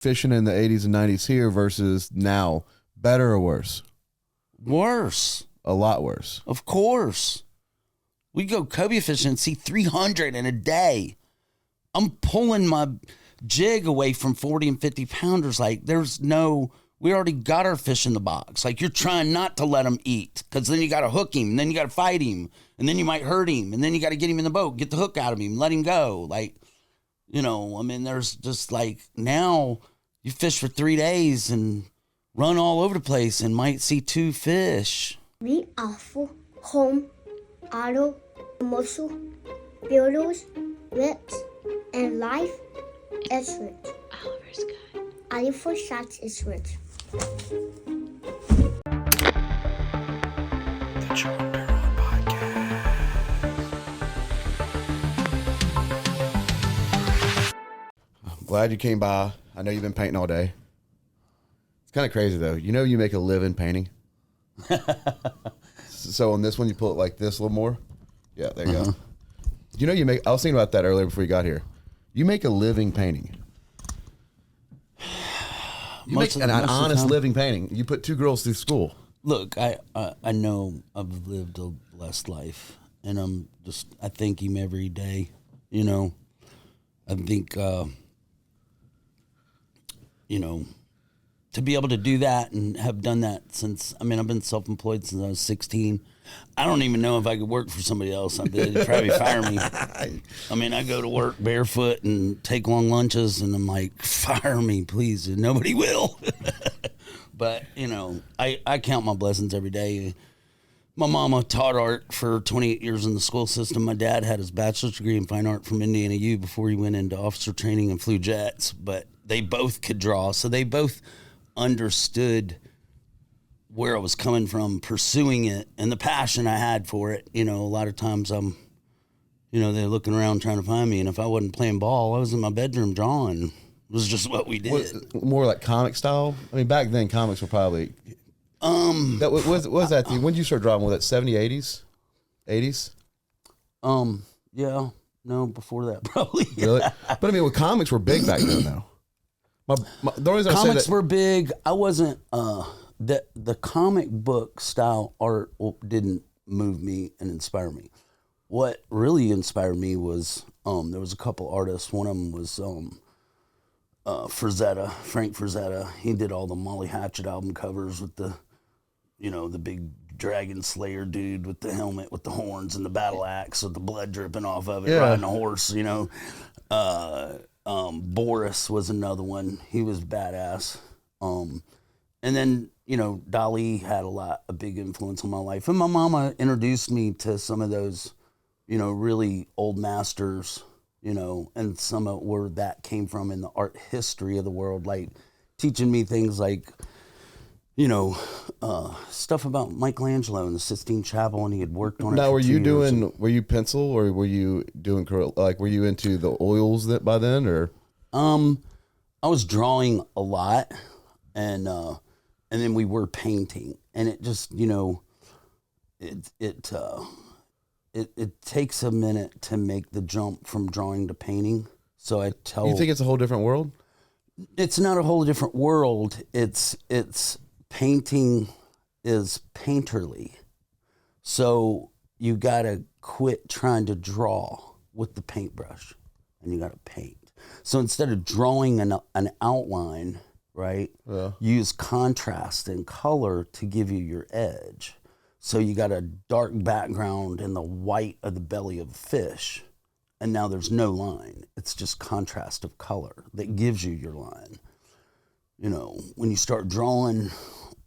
fishing in the 80s and 90s here versus now, better or worse? Worse. A lot worse. Of course. We go cobia fishing and see 300 in a day. I'm pulling my jig away from 40 and 50 pounders. Like, we already got our fish in the box. Like, you're trying not to let him eat, because then you got to hook him, and then you got to fight him, and then you might hurt him, and then you got to get him in the boat, get the hook out of him, let him go. Like, there's just like, now you fish for 3 days and run all over the place and might see 2 fish. We offer home, auto, muscle, builders, rips, and life is rich. Oliver's good. Oliver Shots is rich. The John Barron Podcast. I'm glad you came by. I know you've been painting all day. It's kind of crazy, though. You make a living painting. So on this one, you pull it like this a little more. Yeah, there you go. I was thinking about that earlier before you got here. You make a living painting. You make an honest living painting. You put 2 girls through school. Look, I know I've lived a blessed life, and I thank him every day. I think, to be able to do that and have done that since, I've been self-employed since I was 16. I don't even know if I could work for somebody else. They'd probably fire me. I go to work barefoot and take long lunches, and I'm like, fire me, please. And nobody will. But, I count my blessings every day. My mama taught art for 28 years in the school system. My dad had his bachelor's degree in fine art from Indiana U before he went into officer training and flew jets. But they both could draw, so they both understood where I was coming from, pursuing it, and the passion I had for it. A lot of times they're looking around trying to find me, and if I wasn't playing ball, I was in my bedroom drawing. It was just what we did. More like comic style? Back then comics were probably... That was that the... When did you start drawing? Was that 70s, 80s? 80s? Yeah. No, before that, probably. Really? But comics were big back then, though. The reason comics were big. I wasn't... The comic book style art didn't move me and inspire me. What really inspired me was there was a couple artists. One of them was Frank Frazetta. He did all the Molly Hatchet album covers with the big dragon slayer dude with the helmet with the horns and the battle axe with the blood dripping off of it, riding a horse. Boris was another one. He was badass. And then, Dali had a big influence on my life. And my mama introduced me to some of those, really old masters, and some of where that came from in the art history of the world, like teaching me things like, stuff about Michelangelo and the Sistine Chapel, and he had worked on it. Now, were you pencil, or were you doing, were you into the oils by then, or? I was drawing a lot, and then we were painting, and it just, it takes a minute to make the jump from drawing to painting. So I tell you think it's a whole different world? It's not a whole different world. It's painting is painterly. So you gotta quit trying to draw with the paintbrush, and you gotta paint. So instead of drawing an outline, right? Yeah. Use contrast and color to give you your edge. So you got a dark background and the white of the belly of a fish, and now there's no line. It's just contrast of color that gives you your line. When you start drawing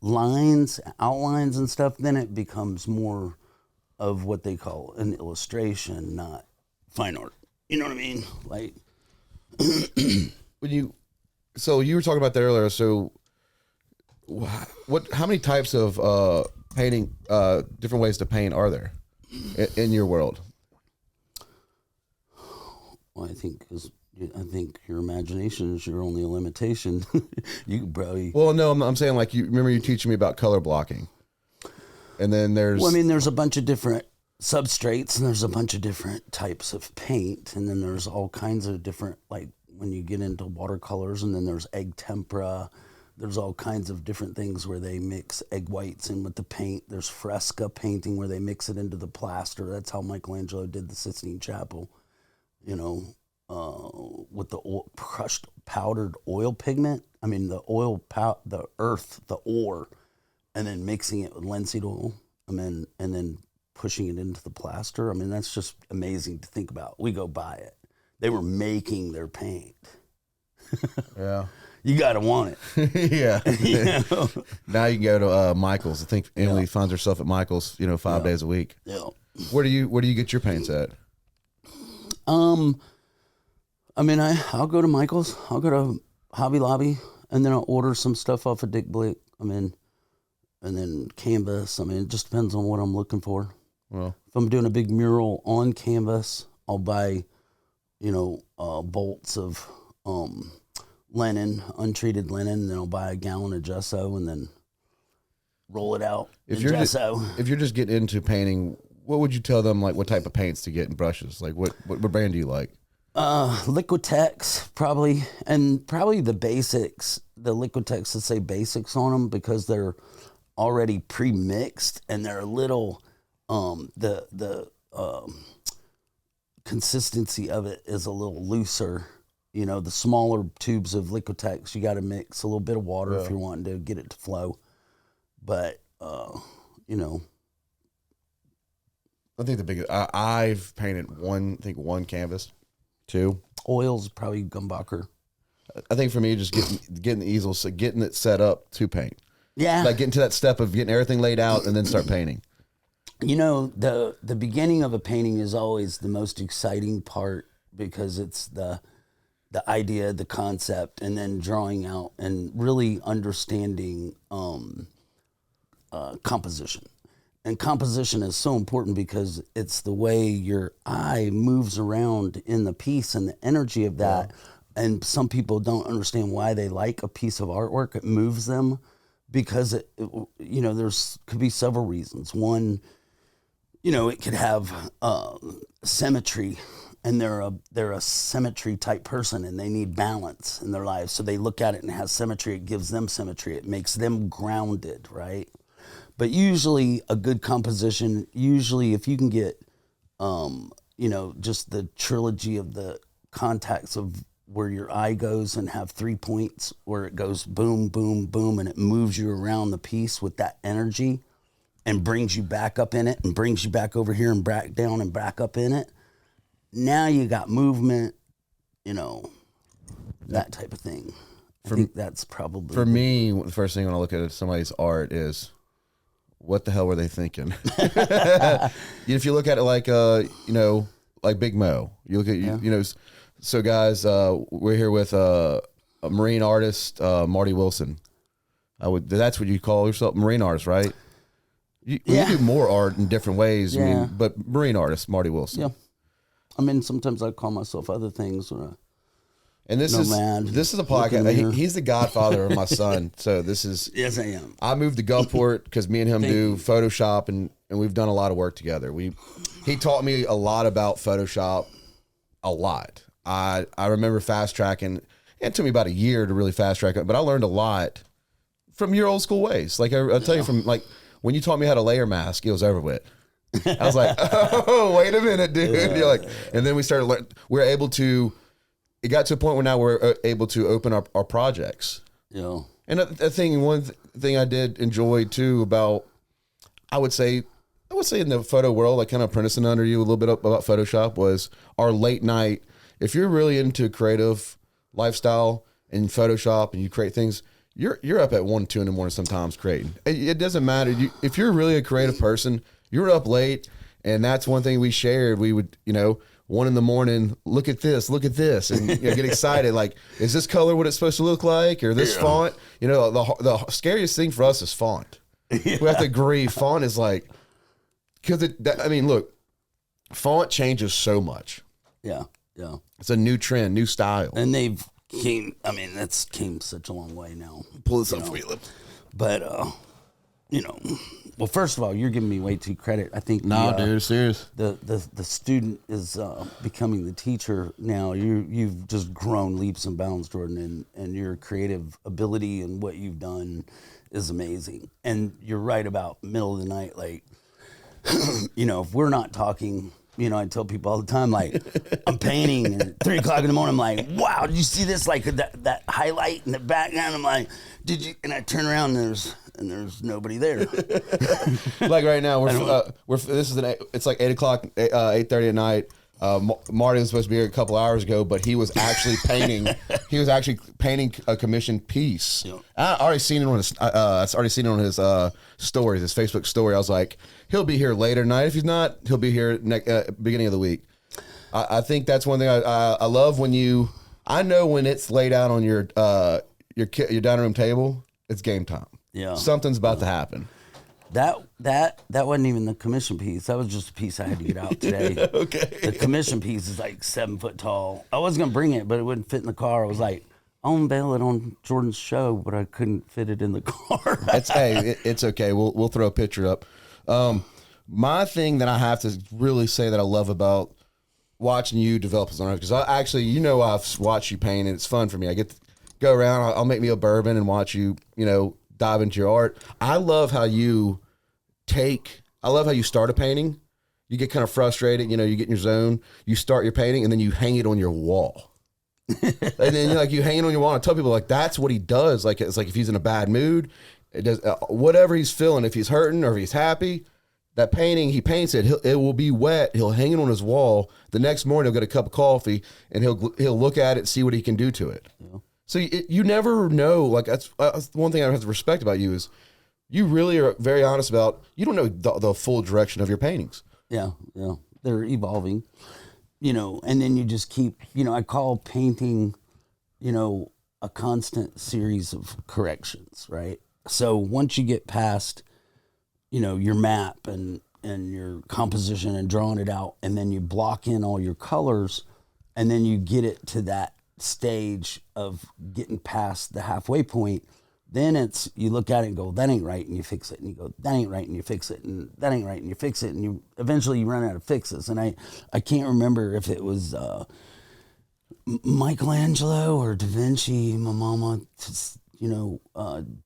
lines, outlines and stuff, then it becomes more of what they call an illustration, not fine art. You know what I mean? Like, so you were talking about that earlier. So how many types of painting, different ways to paint are there in your world? Well, I think your imagination is your only limitation. You could probably... Well, no, I'm saying, like, you remember you teaching me about color blocking. And then there's... Well, there's a bunch of different substrates, and there's a bunch of different types of paint, and then there's all kinds of different, like, when you get into watercolors, and then there's egg tempera. There's all kinds of different things where they mix egg whites in with the paint. There's fresco painting where they mix it into the plaster. That's how Michelangelo did the Sistine Chapel, you know, with the crushed powdered oil pigment. I mean, the the earth, the ore, and then mixing it with linseed oil, and then pushing it into the plaster. I mean, that's just amazing to think about. We go buy it. They were making their paint. Yeah. You got to want it. Yeah. You know? Now you can go to Michael's. I think Emily finds herself at Michael's, 5 days a week. Yeah. Where do you get your paints at? I mean, I'll go to Michael's. I'll go to Hobby Lobby, and then I'll order some stuff off of Dick Blick. I mean, and then canvas. I mean, it just depends on what I'm looking for. Well, if I'm doing a big mural on canvas, I'll buy, bolts of linen, untreated linen, and then I'll buy a gallon of gesso and then roll it out in gesso. If you're just getting into painting, what would you tell them, like, what type of paints to get and brushes? Like, what brand do you like? Liquitex, probably, and probably the basics, the Liquitex that say basics on them, because they're already pre-mixed and they're a little, the consistency of it is a little looser. The smaller tubes of Liquitex, you got to mix a little bit of water if you're wanting to get it to flow. But, I think the biggest, I've painted one canvas, 2. Oils, probably Gumbacher. I think for me, just getting the easel, so getting it set up to paint. Yeah. Like getting to that step of getting everything laid out and then start painting. The beginning of a painting is always the most exciting part, because it's the idea, the concept, and then drawing out and really understanding composition. And composition is so important because it's the way your eye moves around in the piece and the energy of that. Yeah. And some people don't understand why they like a piece of artwork. It moves them because there's could be several reasons. One, it could have symmetry, and they're a symmetry type person, and they need balance in their lives. So they look at it and it has symmetry. It gives them symmetry. It makes them grounded, right? But usually a good composition, if you can get, just the trilogy of the contacts of where your eye goes and have 3 points where it goes boom, boom, boom, and it moves you around the piece with that energy and brings you back up in it and brings you back over here and back down and back up in it. Now you got movement, that type of thing. I think that's probably... For me, the first thing when I look at somebody's art is... what the hell were they thinking? If you look at it like, like Big Mo, you look at, so guys, we're here with a marine artist, Marty Wilson. That's what you call yourself, marine artist, right? You do more art in different ways, but marine artist, Marty Wilson. Yeah. I mean, sometimes I call myself other things. And this is a podcast. He's the godfather of my son. So this is... Yes, I am. I moved to Gulfport because me and him do Photoshop, and we've done a lot of work together. He taught me a lot about Photoshop, a lot. I remember fast tracking. It took me about a year to really fast track it, but I learned a lot from your old school ways. Like I'll tell you, from like when you taught me how to layer mask, it was over with. I was like, oh, wait a minute, dude. Yeah. You're like, and then we started learning. We're able to... It got to a point where now we're able to open up our projects. Yeah. And one thing I did enjoy too about, I would say in the photo world, like kind of apprenticing under you a little bit about Photoshop, was our late night. If you're really into creative lifestyle and Photoshop and you create things, you're up at 1, 2 in the morning sometimes creating. It doesn't matter. If you're really a creative person, you're up late. And that's one thing we shared. We would, 1 in the morning, look at this, and get excited. Like, is this color what it's supposed to look like, or this font? The scariest thing for us is font. Yeah. We have to agree. Font is like, because look, font changes so much. Yeah, yeah. It's a new trend, new style, and that's came such a long way now. Pull this up for you. But Well, first of all, you're giving me way too credit. I think No, dude, serious. The student is becoming the teacher now. You've just grown leaps and bounds, Jordan, and your creative ability and what you've done is amazing. And you're right about middle of the night, like, you know, if we're not talking. You know, I tell people all the time, like, I'm painting, and at 3 o'clock in the morning, I'm like, wow, did you see this? Like, that highlight in the background? I'm like, did you? And I turn around, and there's nobody there. Like right now, it's like 8 o'clock, 8:30 at night. Marty was supposed to be here a couple hours ago, but he was actually painting. He was actually painting a commissioned piece. Yep. I already seen it on his. Stories, his Facebook story. I was like, he'll be here later tonight. If he's not, he'll be here beginning of the week. I think that's one thing I love when you. I know when it's laid out on your dining room table, it's game time. Yeah, something's about to happen. That wasn't even the commission piece. That was just a piece I had to get out today. Okay. The commission piece is like 7 foot tall. I was gonna bring it, but it wouldn't fit in the car. I was like, I'll unveil it on Jordan's show, but I couldn't fit it in the car. It's okay. We'll throw a picture up. My thing that I have to really say that I love about watching you develop as an artist, because I've watched you paint, and it's fun for me. I get to go around. I'll make me a bourbon and watch you, dive into your art. I love how you start a painting. You get kind of frustrated, you get in your zone. You start your painting, and then you hang it on your wall. And then you hang it on your wall. And tell people like that's what he does. Like it's like if he's in a bad mood, it does whatever he's feeling. If he's hurting or if he's happy, that painting he paints it. It will be wet. He'll hang it on his wall. The next morning he'll get a cup of coffee and he'll look at it, see what he can do to it. Yeah. So you never know. Like that's one thing I have to respect about you is you really are very honest about. You don't know the full direction of your paintings. Yeah, they're evolving. And then you just keep, I call painting, a constant series of corrections, right? So once you get past, your map and your composition and drawing it out, and then you block in all your colors, and then you get it to that stage of getting past the halfway point, then it's, you look at it and go, that ain't right, and you fix it, and you go, that ain't right, and you fix it, and that ain't right, and you fix it, and you eventually run out of fixes. And I can't remember if it was Michelangelo or Da Vinci. My mama,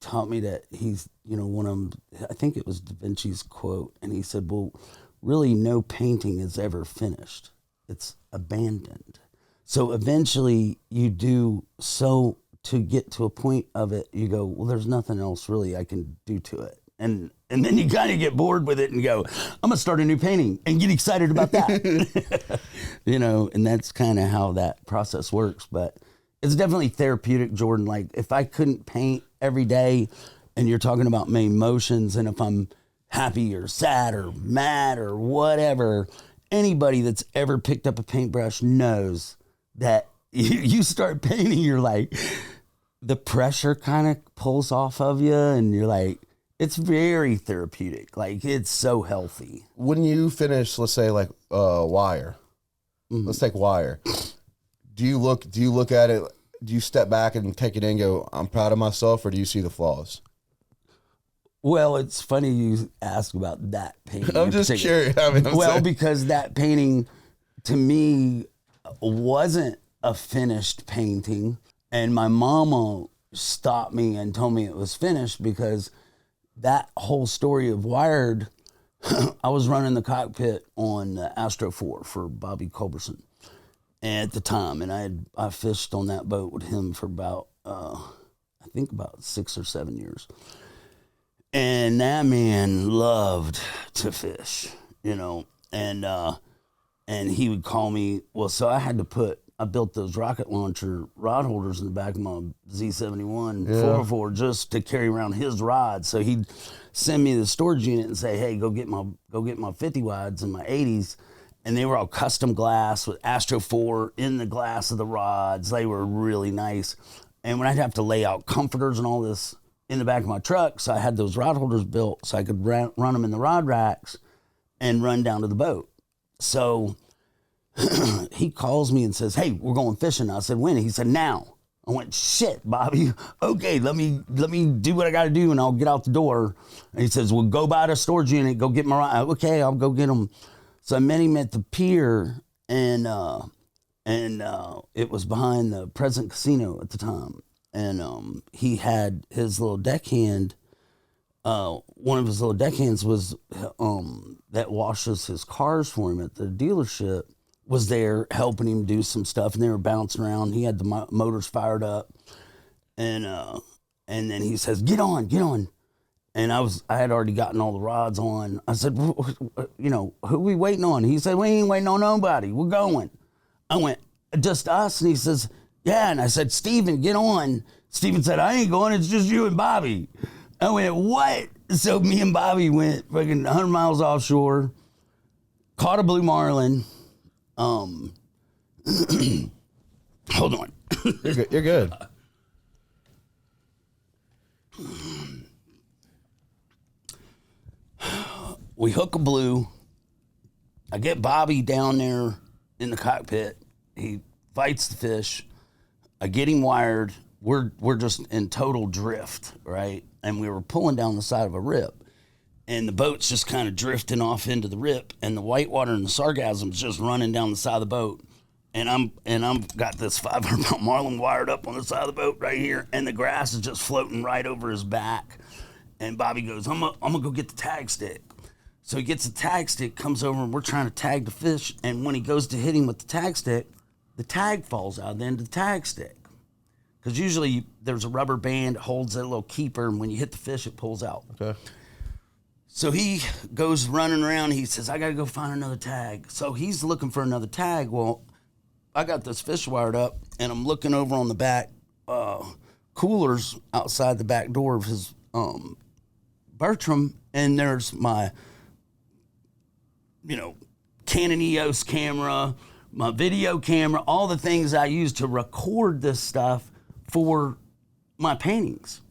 taught me that he's, one of them, I think it was Da Vinci's quote, and he said, well, really no painting is ever finished. It's abandoned. So eventually you do so to get to a point of it, you go, well, there's nothing else really I can do to it. And then you kind of get bored with it and go, I'm going to start a new painting and get excited about that. And that's kind of how that process works. But it's definitely therapeutic, Jordan. Like if I couldn't paint every day and you're talking about my emotions and if I'm happy or sad or mad or whatever, anybody that's ever picked up a paintbrush knows that you start painting, you're like, the pressure kind of pulls off of you and you're like, it's very therapeutic. Like it's so healthy. When you finish, let's say like wire, let's take wire. Do you look at it? Do you step back and take it in and go, I'm proud of myself, or do you see the flaws? Well, it's funny you ask about that painting. I'm just curious. Because that painting to me wasn't a finished painting. And my mama stopped me and told me it was finished because that whole story of Wired, I was running the cockpit on the Astro 4 for Bobby Culberson at the time. And I fished on that boat with him for about, I think about 6 or 7 years. And that man loved to fish, and he would call me. Well, so I built those rocket launcher rod holders in the back of my Z71 404 just to carry around his rods. So he'd send me the storage unit and say, hey, go get my 50 wides and my 80s. And they were all custom glass with Astro 4 in the glass of the rods. They were really nice. And when I'd have to lay out comforters and all this in the back of my truck, so I had those rod holders built so I could run them in the rod racks and run down to the boat. So he calls me and says, hey, we're going fishing. I said, when? He said, now. I went, shit, Bobby. Okay, let me do what I got to do, and I'll get out the door. And he says, well, go by the storage unit, go get my ride. Okay, I'll go get him. So I met him at the pier, and it was behind the Present Casino at the time. And he had his little deckhand. One of his little deckhands was that washes his cars for him at the dealership, was there helping him do some stuff, and they were bouncing around. He had the motors fired up, and then he says, "Get on," and I had already gotten all the rods on. I said, "You know, who we waiting on?" He said, "We ain't waiting on nobody. We're going." I went, "Just us?" And he says, "Yeah." And I said, "Steven, get on." Steven said, "I ain't going. It's just you and Bobby." I went, "What?" So me and Bobby went fucking 100 miles offshore, caught a blue marlin. Hold on. You're good. We hook a blue. I get Bobby down there in the cockpit. He fights the fish. I get him wired. We're just in total drift, right? And we were pulling down the side of a rip. And the boat's just kind of drifting off into the rip, and the whitewater and the sargassum's just running down the side of the boat. And I'm got this 500-pound marlin wired up on the side of the boat right here, and the grass is just floating right over his back. And Bobby goes, I'm gonna go get the tag stick. So he gets the tag stick, comes over, and we're trying to tag the fish. And when he goes to hit him with the tag stick, the tag falls out of the end of the tag stick. Because usually there's a rubber band that holds that little keeper, and when you hit the fish, it pulls out. Okay. So he goes running around. He says, I got to go find another tag. So he's looking for another tag. Well, I got this fish wired up, and I'm looking over on the back coolers outside the back door of his Bertram, and there's my, Canon EOS camera, my video camera, all the things I use to record this stuff for my paintings.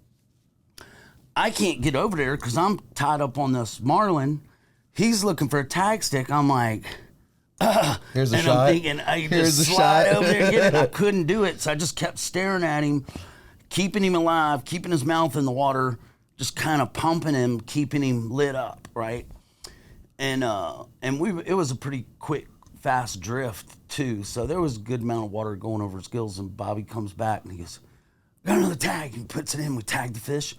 I can't get over there because I'm tied up on this marlin. He's looking for a tag stick. I'm like, here's a and shot. I'm thinking, I just slide over there and get it. I couldn't do it, so I just kept staring at him, keeping him alive, keeping his mouth in the water, just kind of pumping him, keeping him lit up, right? And it was a pretty quick, fast drift too, so there was a good amount of water going over his gills. And Bobby comes back and he goes, "Got another tag." He puts it in. We tag the fish.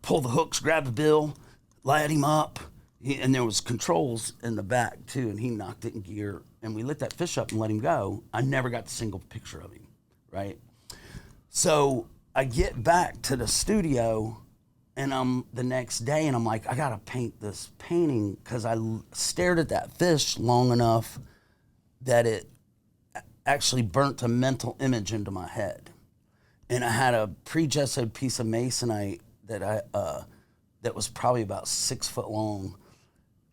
Pull the hooks, grab the bill, light him up. And there was controls in the back too, and he knocked it in gear. And we lit that fish up and let him go. I never got the single picture of him, right? So I get back to the studio, and I'm the next day, and I'm like, I gotta paint this painting, because I stared at that fish long enough that it actually burnt a mental image into my head. And I had a pre-gessoed piece of masonite that was probably about 6 foot long,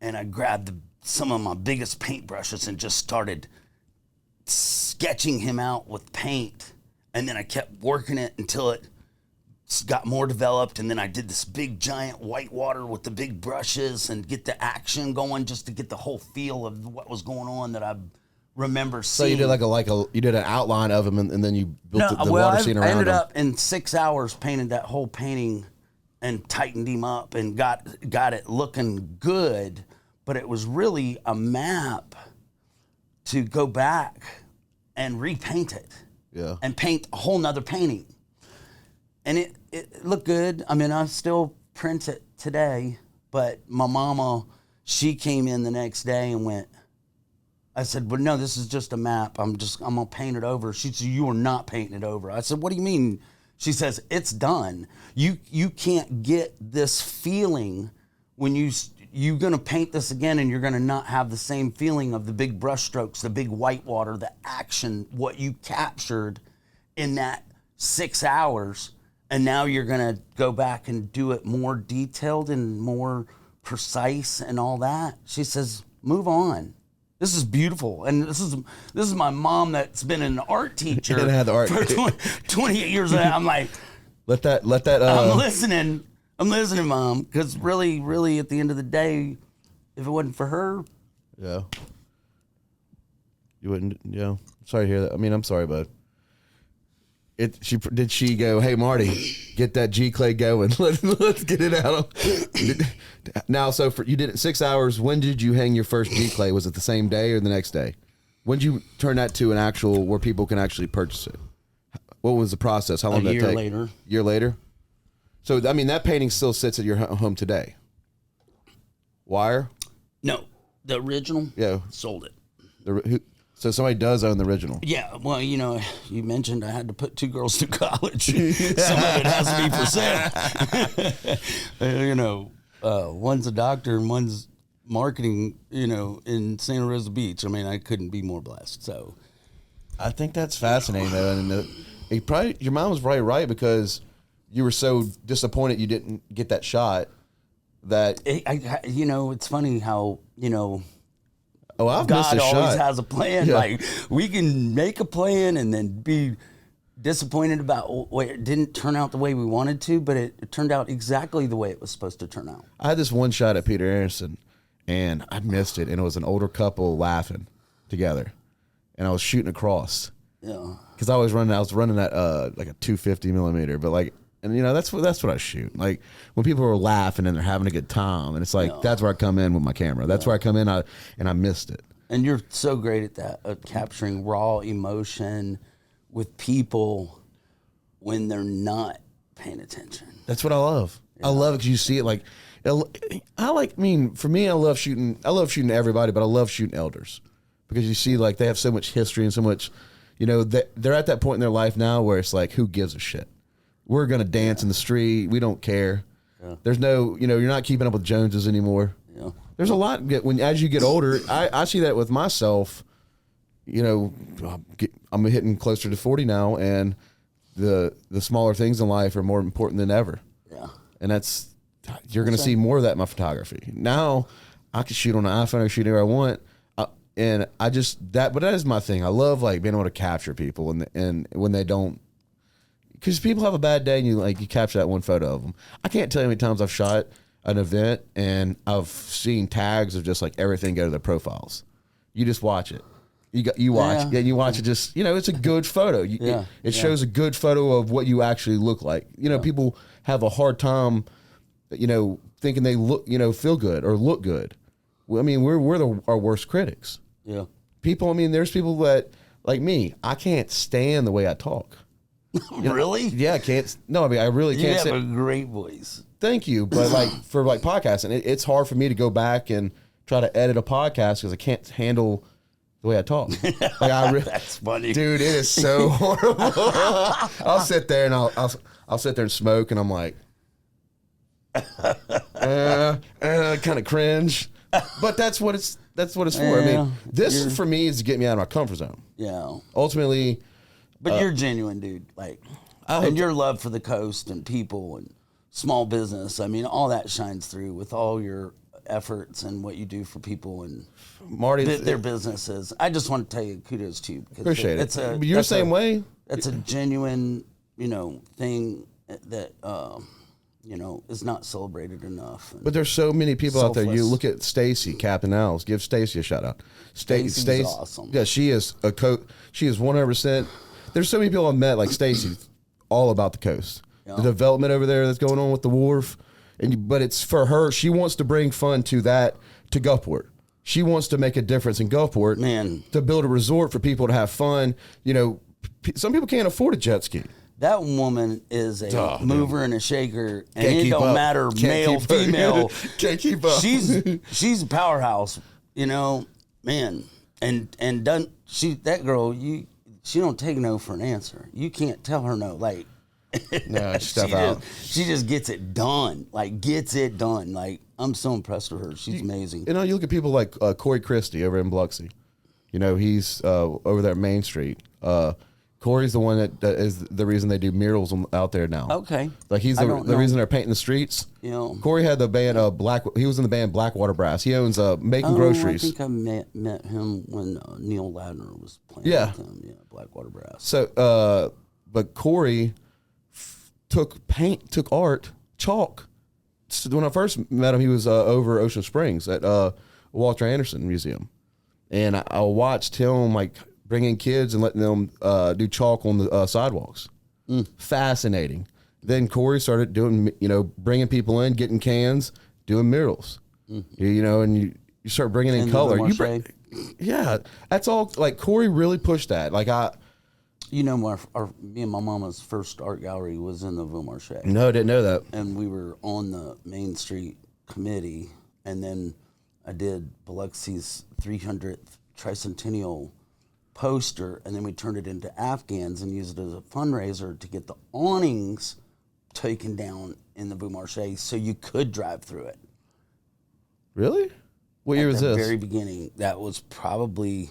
and I grabbed some of my biggest paintbrushes and just started sketching him out with paint, and then I kept working it until it got more developed, and then I did this big giant whitewater with the big brushes and get the action going, just to get the whole feel of what was going on that I remember seeing. So you did you did an outline of him, and then you built the water scene around him. I ended up in 6 hours painted that whole painting and tightened him up and got it looking good, but it was really a map to go back and repaint it. Yeah. And paint a whole nother painting. And it looked good. I mean, I still print it today, but my mama, she came in the next day and went, I said, well, no, this is just a map. I'm gonna paint it over. She said, you are not painting it over. I said, what do you mean? She says, it's done. You can't get this feeling when you're gonna paint this again, and you're gonna not have the same feeling of the big brush strokes, the big whitewater, the action, what you captured in that 6 hours. And now you're gonna go back and do it more detailed and more precise and all that. She says, move on. This is beautiful. And this is my mom that's been an art teacher for 28 years. I'm like, let that I'm listening, Mom, because really, really at the end of the day, if it wasn't for her. Yeah. You wouldn't, sorry to hear that. I mean, I'm sorry, bud. Did she go, hey Marty, get that G clay going? Let's get it out. Now, so you did it 6 hours. When did you hang your first G clay? Was it the same day or the next day? When did you turn that to an actual where people can actually purchase it? What was the process? How long did that take? Later. Year later. So I mean, that painting still sits at your home today. Wire? No, the original. Yeah, sold it. So somebody does own the original. Yeah, well, you know, you mentioned I had to put 2 girls through college. Some of it has to be for sale. You know, one's a doctor and one's marketing, you know, in Santa Rosa Beach. I mean, I couldn't be more blessed. So I think that's fascinating, though. And your mom was probably right because you were so disappointed you didn't get that shot that... you know, it's funny how, you know... Oh, I've God missed a always shot. has a plan. Yeah. Like, we can make a plan and then be disappointed about where it didn't turn out the way we wanted to, but it turned out exactly the way it was supposed to turn out. I had this one shot at Peter Anderson, and I missed it, and it was an older couple laughing together, and I was shooting across. Yeah. Because I was running that like a 250 millimeter, but like, and you know that's what I shoot. Like when people are laughing and they're having a good time, and it's like that's where I come in with my camera. That's where I come in, and I missed it. And you're so great at that, at capturing raw emotion with people when they're not paying attention. That's what I love. Yeah. I love it because you see it. Like for me, I love shooting everybody, but I love shooting elders because you see like they have so much history and so much, you know, they're at that point in their life now where it's like, who gives a shit? We're going to dance in the street. We don't care. Yeah. There's no, you know, you're not keeping up with Joneses anymore. Yeah. There's a lot as you get older. I see that with myself. You know, I'm hitting closer to 40 now, and the smaller things in life are more important than ever. Yeah. And you're going to see more of that in my photography. Now I can shoot on an iPhone, I can shoot anywhere I want. But that is my thing. I love like being able to capture people and when they don't, because people have a bad day and you capture that one photo of them. I can't tell you how many times I've shot an event and I've seen tags of just like everything go to their profiles. You just watch it. You watch it. Just, you know, it's a good photo. It shows a good photo of what you actually look like. You know, people have a hard time, you know, thinking they look, you know, feel good or look good. I mean, we're our worst critics. Yeah. People. I mean, there's people that like me. I can't stand the way I talk. Really? Yeah, I can't. No, I mean, I really can't. You have a great voice. Thank you, but like for like podcasting, it's hard for me to go back and try to edit a podcast because I can't handle the way I talk. Like that's funny, dude. It is so horrible. I'll sit there and I'll sit there and smoke, and I'm like, kind of cringe. But that's what it's for. I mean, this for me is to get me out of my comfort zone. Yeah. Ultimately. But you're genuine, dude. Like, and your love for the coast and people and small business. I mean, all that shines through with all your efforts and what you do for people and Marty, their businesses. I just want to tell you kudos to you. Appreciate it. You're the same way. That's a genuine, you know, thing that, you know, is not celebrated enough. But there's so many people out there. You look at Stacy, Captain Owls. Give Stacy a shout out. Stacy's awesome. Yeah, she is a coach. She is 100%. There's so many people I've met like Stacy, all about the coast. Yeah. The development over there that's going on with the wharf. But it's for her. She wants to bring fun to Gulfport. She wants to make a difference in Gulfport. Man. To build a resort for people to have fun. You know, some people can't afford a jet ski. That woman is a mover and a shaker, and it don't matter male, female. Can't keep up. She's a powerhouse, you know, man. And that girl, she don't take no for an answer. You can't tell her no. Like, no, step out. She just gets it done. Like, gets it done. Like, I'm so impressed with her. She's amazing. You know, you look at people like Corey Christie over in Biloxi. You know, he's over there at Main Street. Corey's the one that is the reason they do murals out there now. Okay. Like he's the reason they're painting the streets. You know, Corey had the band he was in the band Blackwater Brass. He owns Making Groceries. I think I met him when Neil Ladner was playing with him. Yeah, Blackwater Brass. So, but Corey took art, chalk. So when I first met him, he was over Ocean Springs at Walter Anderson Museum, and I watched him like bringing kids and letting them do chalk on the sidewalks. Fascinating. Then Corey started doing, bringing people in, getting cans, doing murals. And you start bringing in color. Yeah, that's all. Like Corey really pushed that. Like me and my mama's first art gallery was in the Ville Marché. No, I didn't know that. And we were on the Main Street committee, and then I did Biloxi's 300th tricentennial poster, and then we turned it into Afghans and used it as a fundraiser to get the awnings taken down in the Ville Marché so you could drive through it. Really? What year was this? At the very beginning. That was probably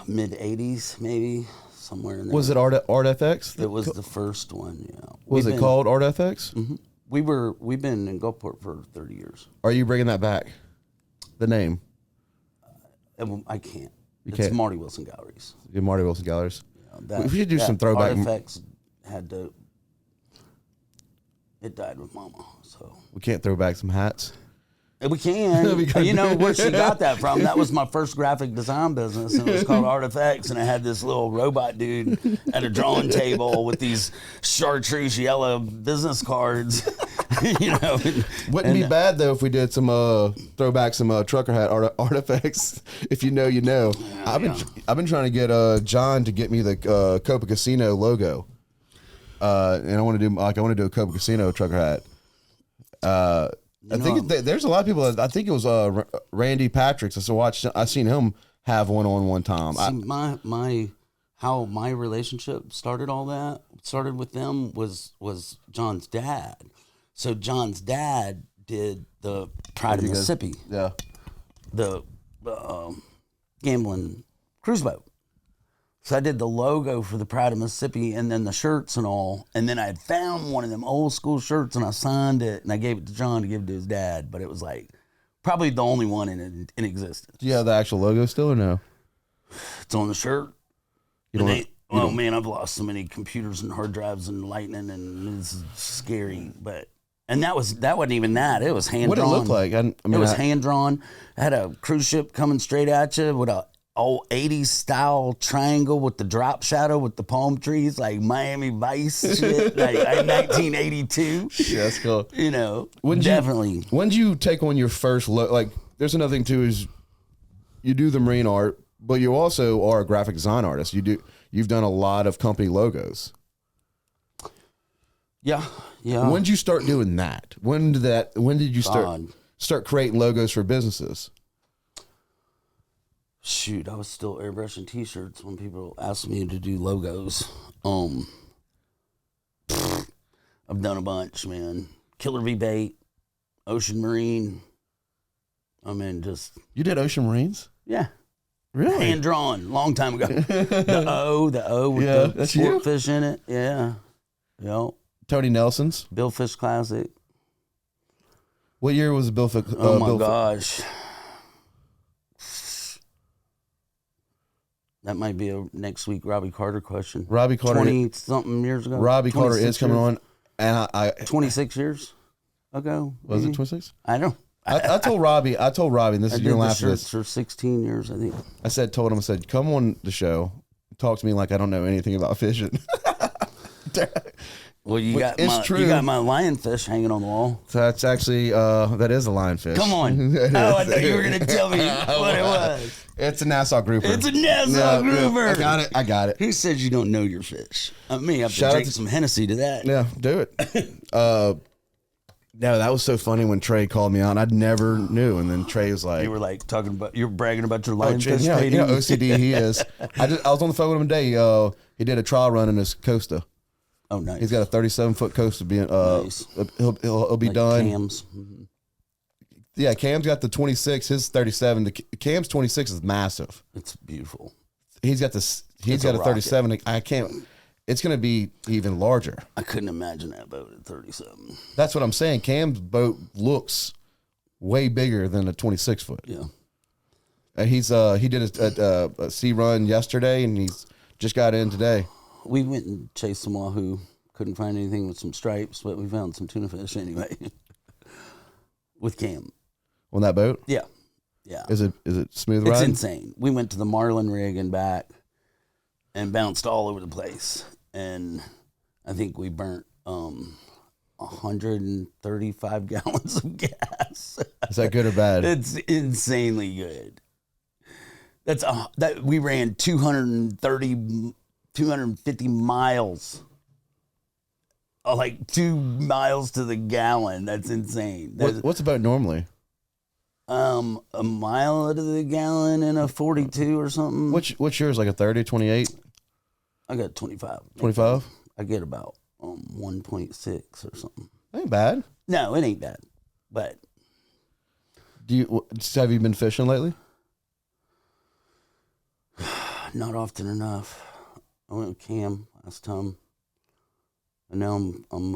mid-'80s, maybe, somewhere in there. Was it ArtFX? It was the first one, yeah. Was it called ArtFX? Mm-hmm. We've been in Gulfport for 30 years. Are you bringing that back? The name? I can't. It's can't. Marty Wilson Galleries. Yeah, Marty Wilson Galleries. Yeah, we should do some throwback. ArtFX it died with Mama, so. We can't throw back some hats. We can. You know where she got that from? That was my first graphic design business, and it was called Artifacts, and I had this little robot dude at a drawing table with these chartreuse yellow business cards. Wouldn't be bad though if we did some throwback some trucker hat artifacts. If you know, you know. Yeah, I've been trying to get John to get me the Copa Casino logo, and I want to do a Copa Casino trucker hat. I think there's a lot of people. I think it was Randy Patrick's. I seen him have one time. See, how my relationship started with them was John's dad. So John's dad did the Pride of Mississippi. Yeah. The gambling cruise boat. So I did the logo for the Pride of Mississippi and then the shirts and all. And then I had found one of them old school shirts and I signed it and I gave it to John to give to his dad. But it was like probably the only one in existence. Do you have the actual logo still or no? It's on the shirt. Man, I've lost so many computers and hard drives and lightning and it's scary. And that wasn't even that. It was hand drawn. What did it look like? It was hand drawn. I had a cruise ship coming straight at you with a old 80s style triangle with the drop shadow with the palm trees, like Miami Vice shit, like 1982. Yeah, that's cool. Definitely. When did you take on your first logo? Like, there's another thing too is you do the marine art, but you also are a graphic design artist. You've done a lot of company logos. Yeah. When did you start doing that? When did you start creating logos for businesses? Shoot, I was still airbrushing T-shirts when people asked me to do logos. I've done a bunch, man. Killer V-Bait, Ocean Marine. You did Ocean Marines? Yeah. Really? Hand drawn, long time ago. the O with the sport fish in it. Yeah. Yep. Tony Nelson's? Billfish Classic. What year was the Billfish? Oh my gosh. That might be a next week Robbie Carter question. Robbie Carter. 20-something years ago. Robbie Carter is coming on. And I 26 years ago. Was it 26? I don't know. I told Robbie, and this is your last shirts for 16 years, I think. Told him, come on the show, talk to me like I don't know anything about fishing. Well, you got my lionfish hanging on the wall. So that's actually that is a lionfish. Come on! I thought you were gonna tell me what it was. It's a Nassau grouper. It's a Nassau grouper. I got it. Who says you don't know your fish? Me, I have to drink some Hennessy to that. Yeah, do it. No, that was so funny when Trey called me out. I never knew, and then Trey was like, "You were like you're bragging about your lionfish." Yeah, OCD he is. I was on the phone with him today. He did a trial run in his Costa. Oh, nice. He's got a 37-foot Costa being. Nice. He'll be done. Cam's. Mm-hmm. Yeah, Cam's got the 26. His 37. The Cam's 26 is massive. It's beautiful. He's got this. He's got a 37. I can't. It's going to be even larger. I couldn't imagine that boat at 37. That's what I'm saying. Cam's boat looks way bigger than a 26-foot. Yeah. He did a sea run yesterday, and he's just got in today. We went and chased some wahoo. Couldn't find anything with some stripes, but we found some tuna fish anyway. With Cam. On that boat? Yeah. Is it smooth ride? It's insane. We went to the Marlin rig and back. and bounced all over the place. And I think we burnt 135 gallons of gas. Is that good or bad? It's insanely good. That we ran 250 miles. Like 2 miles to the gallon. That's insane. What's about normally? A mile to the gallon in a 42 or something. What's yours, like a 30, 28? I got 25. 25? I get about 1.6 or something. Ain't bad. No, it ain't bad. But have you been fishing lately? not often enough. I went with Cam last time, and now I'm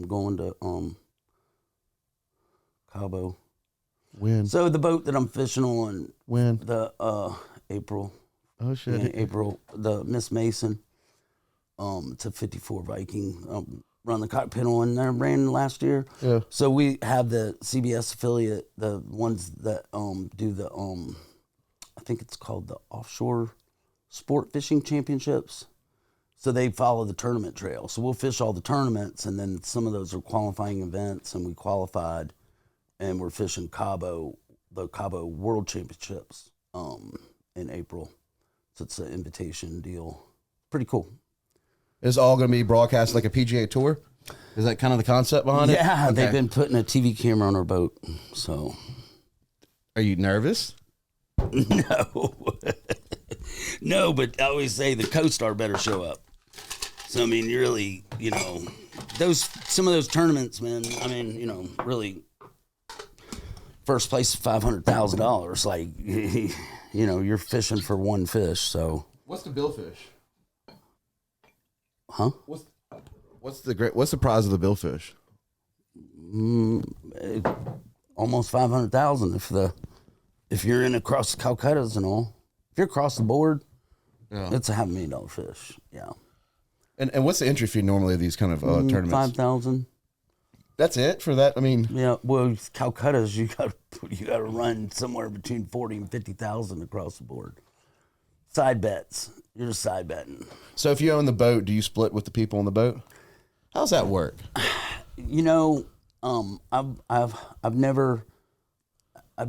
going to Cabo. When? So the boat that I'm fishing on. When? The April. Oh shit. In April, the Miss Mason. It's a 54 Viking. Run the cockpit on there, ran last year. Yeah. So we have the CBS affiliate, the ones that do the I think it's called the Offshore Sport Fishing Championships. So they follow the tournament trail. So we'll fish all the tournaments, and then some of those are qualifying events, and we qualified, and we're fishing the Cabo World Championships in April. So it's an invitation deal. Pretty cool. It's all going to be broadcast like a PGA Tour? Is that kind of the concept behind it? Yeah, Okay. they've been putting a TV camera on our boat. So, Are you nervous? no. No, but I always say the co-star better show up. So, I mean, you really, some of those tournaments, man, I mean, really, first place $500,000. Like, you're fishing for one fish, so. What's the billfish? Huh? What's the prize of the billfish? Almost 500,000 if you're in across Calcuttas and all. If you're across the board, it's a $500,000 fish. Yeah. And what's the entry fee normally of these kind of tournaments? 5,000. That's it for that. I mean, Yeah. Well, Calcuttas, you got to run somewhere between 40 and 50,000 across the board. Side bets. You're just side betting. so if you own the boat, do you split with the people on the boat? How's that work? I've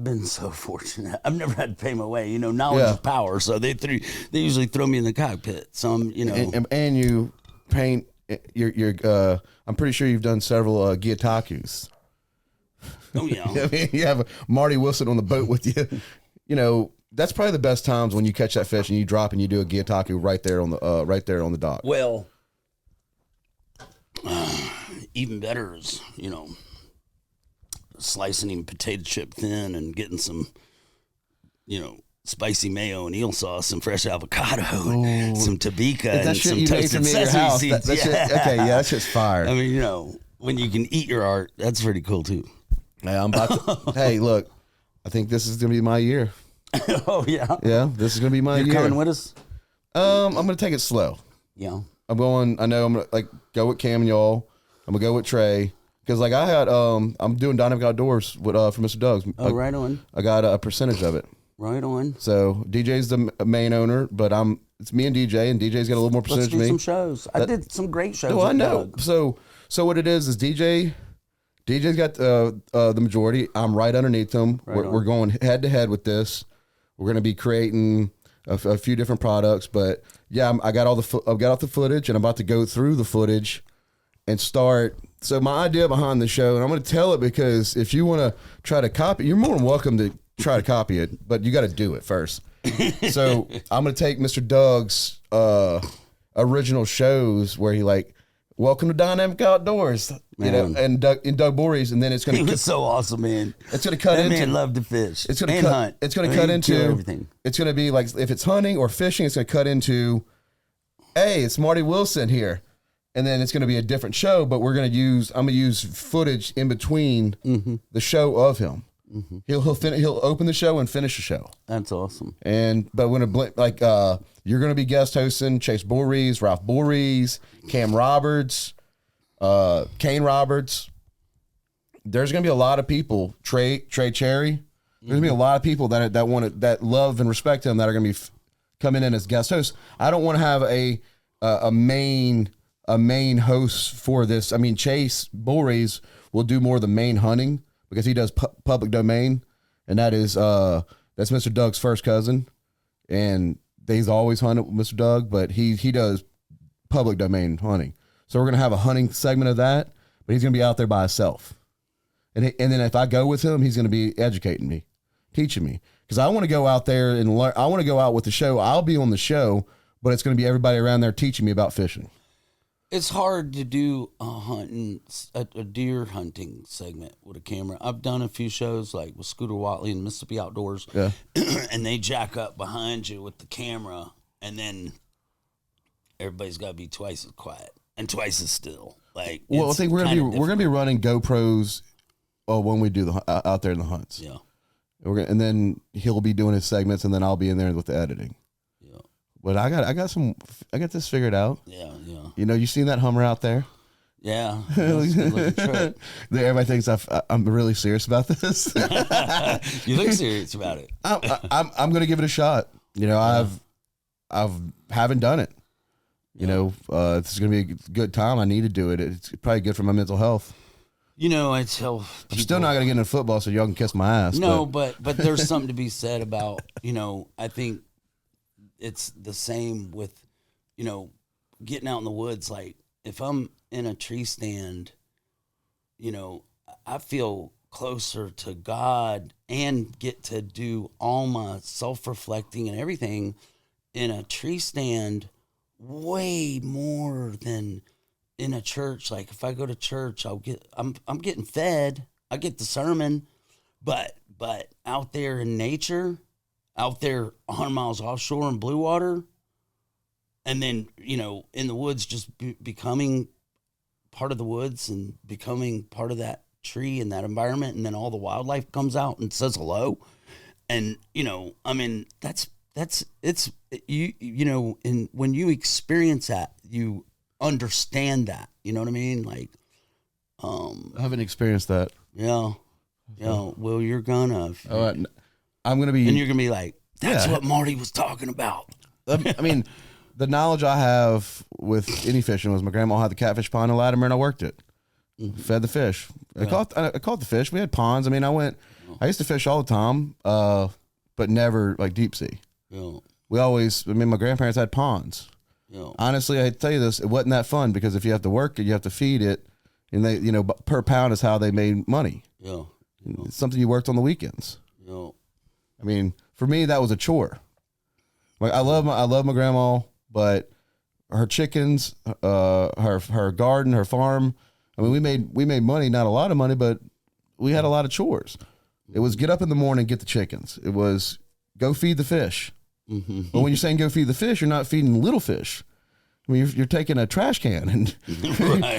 been so fortunate. I've never had to pay my way. Knowledge is power. So they usually throw me in the cockpit. So And you paint. I'm pretty sure you've done several Gyotakus. Oh yeah. I mean, you have Marty Wilson on the boat with you. That's probably the best times when you catch that fish and you drop and you do a Gyotaku right there on the dock. Well, even better is, slicing him potato chip thin and getting some, spicy mayo and eel sauce and fresh avocado, and some tabika and some toasted sesame seeds. That's just fire. I mean, when you can eat your art, that's pretty cool too. Yeah, I'm about to. Hey, look, I think this is gonna be my year. Oh yeah. Yeah, this is gonna be my year. You're coming with us? I'm gonna take it slow. Yeah. I know I'm gonna go with Cam and y'all. I'm gonna go with Trey because I'm doing Dynamic Outdoors with for Mr. Doug's. Right on. I got a percentage of it. Right on. So DJ's the main owner, but it's me and DJ, and DJ's got a little more percentage Let's do of me. some shows. I did some great shows. Oh, I know. Doug. So what it is DJ's got the majority. I'm right underneath him. We're going head to head with this. We're going to be creating a few different products, but yeah, I've got all the footage, and I'm about to go through the footage and start. So my idea behind the show, and I'm going to tell it because if you want to try to copy, you're more than welcome to try to copy it, but you got to do it first. So I'm going to take Mr. Doug's original shows where he welcome to Dynamic Outdoors, and Doug Voorhees, and then it's going to. He was so awesome, man. It's going to cut that into. Man loved to fish. It's going to and cut. Hunt. It's going to cut into everything. It's going to be like if it's hunting or fishing, it's going to cut into. Hey, it's Marty Wilson here, and then it's going to be a different show. But I'm going to use footage in between the show of him. Mm-hmm. He'll open the show and finish the show. That's awesome. But when you're going to be guest hosting Chase Voorhees, Ralph Voorhees, Cam Roberts, Kane Roberts. There's going to be a lot of people. Trey Cherry. There's going to be a lot of people that love and respect him that are going to be coming in as guest hosts. I don't want to have a main host for this. I mean, Chase Bullrees will do more of the main hunting because he does public domain, and that's Mr. Doug's first cousin, and he's always hunted with Mr. Doug, but he does public domain hunting. So we're gonna have a hunting segment of that, but he's gonna be out there by himself, and then if I go with him, he's gonna be educating me, teaching me, because I want to go out there and learn. I want to go out with the show. I'll be on the show, but it's gonna be everybody around there teaching me about fishing. It's hard to do a deer hunting segment with a camera. I've done a few shows like with Scooter Watley and Mississippi Outdoors, and they jack up behind you with the camera, and then everybody's got to be twice as quiet and twice as still. Like, well, I think we're gonna be running GoPros when we do out there in the hunts. Yeah, and then he'll be doing his segments, and then I'll be in there with the editing. But I got this figured out. Yeah. You know, you seen that Hummer out there? Yeah. Everybody thinks I'm really serious about this. You look serious about it. I'm going to give it a shot. You know, I haven't done it. You know, it's going to be a good time. I need to do it. It's probably good for my mental health. You know, I tell people, I'm still not going to get into football, so y'all can kiss my ass. No, but there's something to be said about, you know, I think it's the same with, you know, getting out in the woods. Like, if I'm in a tree stand, you know, I feel closer to God and get to do all my self-reflecting and everything in a tree stand way more than in a church. Like, if I go to church, I'm getting fed. I get the sermon, but out there in nature, out there 100 miles offshore in blue water, and then, you know, in the woods, just becoming part of the woods and becoming part of that tree and that environment, and then all the wildlife comes out and says hello. And, you know, I mean, it's you know, and when you experience that, you understand that, you know what I mean? Like, I haven't experienced that. Yeah. Well, you're gonna. I'm going to be... And you're going to be like, that's what Marty was talking about. I mean, the knowledge I have with any fishing was my grandma had the catfish pond in Latimer, and I worked it. Fed the fish. I caught the fish. We had ponds. I mean, I used to fish all the time, but never like deep sea. Yeah. My grandparents had ponds. Yeah. Honestly, I tell you this, it wasn't that fun because if you have to work it, you have to feed it, and they, you know, per pound is how they made money. Yeah. It's something you worked on the weekends. Yeah. I mean, for me, that was a chore. Like, I love my grandma, but her chickens, her garden, her farm. I mean, we made money, not a lot of money, but we had a lot of chores. It was get up in the morning, get the chickens. It was go feed the fish. Mm-hmm. But when you're saying go feed the fish, you're not feeding little fish. I mean, you're taking a trash can and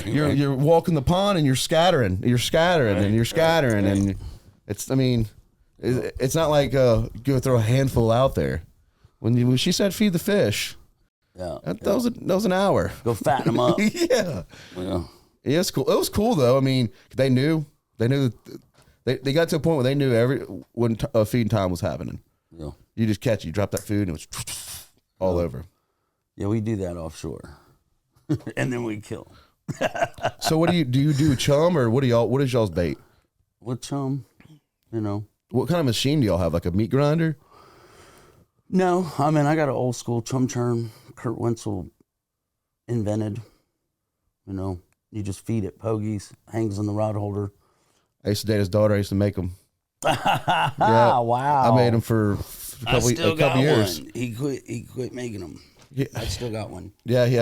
you're walking the pond and you're scattering, and you're scattering, and it's. I mean. It's not like go throw a handful out there. When she said feed the fish, that was an hour. Go fatten them up. Yeah, it's cool. It was cool though. I mean, they knew they got to a point where they knew when feeding time was happening. Yeah, you drop that food and it was all over. Yeah, we do that offshore, and then we kill them. So what do you do chum, or what is y'all's bait? What chum? You know. What kind of machine do y'all have? Like a meat grinder? No, I mean, I got an old school chum churn Kurt Wenzel invented. You know, you just feed it pogies, hangs on the rod holder. I used to date his daughter. I used to make them. Yeah, wow. I made them for a couple years. One. He quit making them. Yeah. I still got one. Yeah, he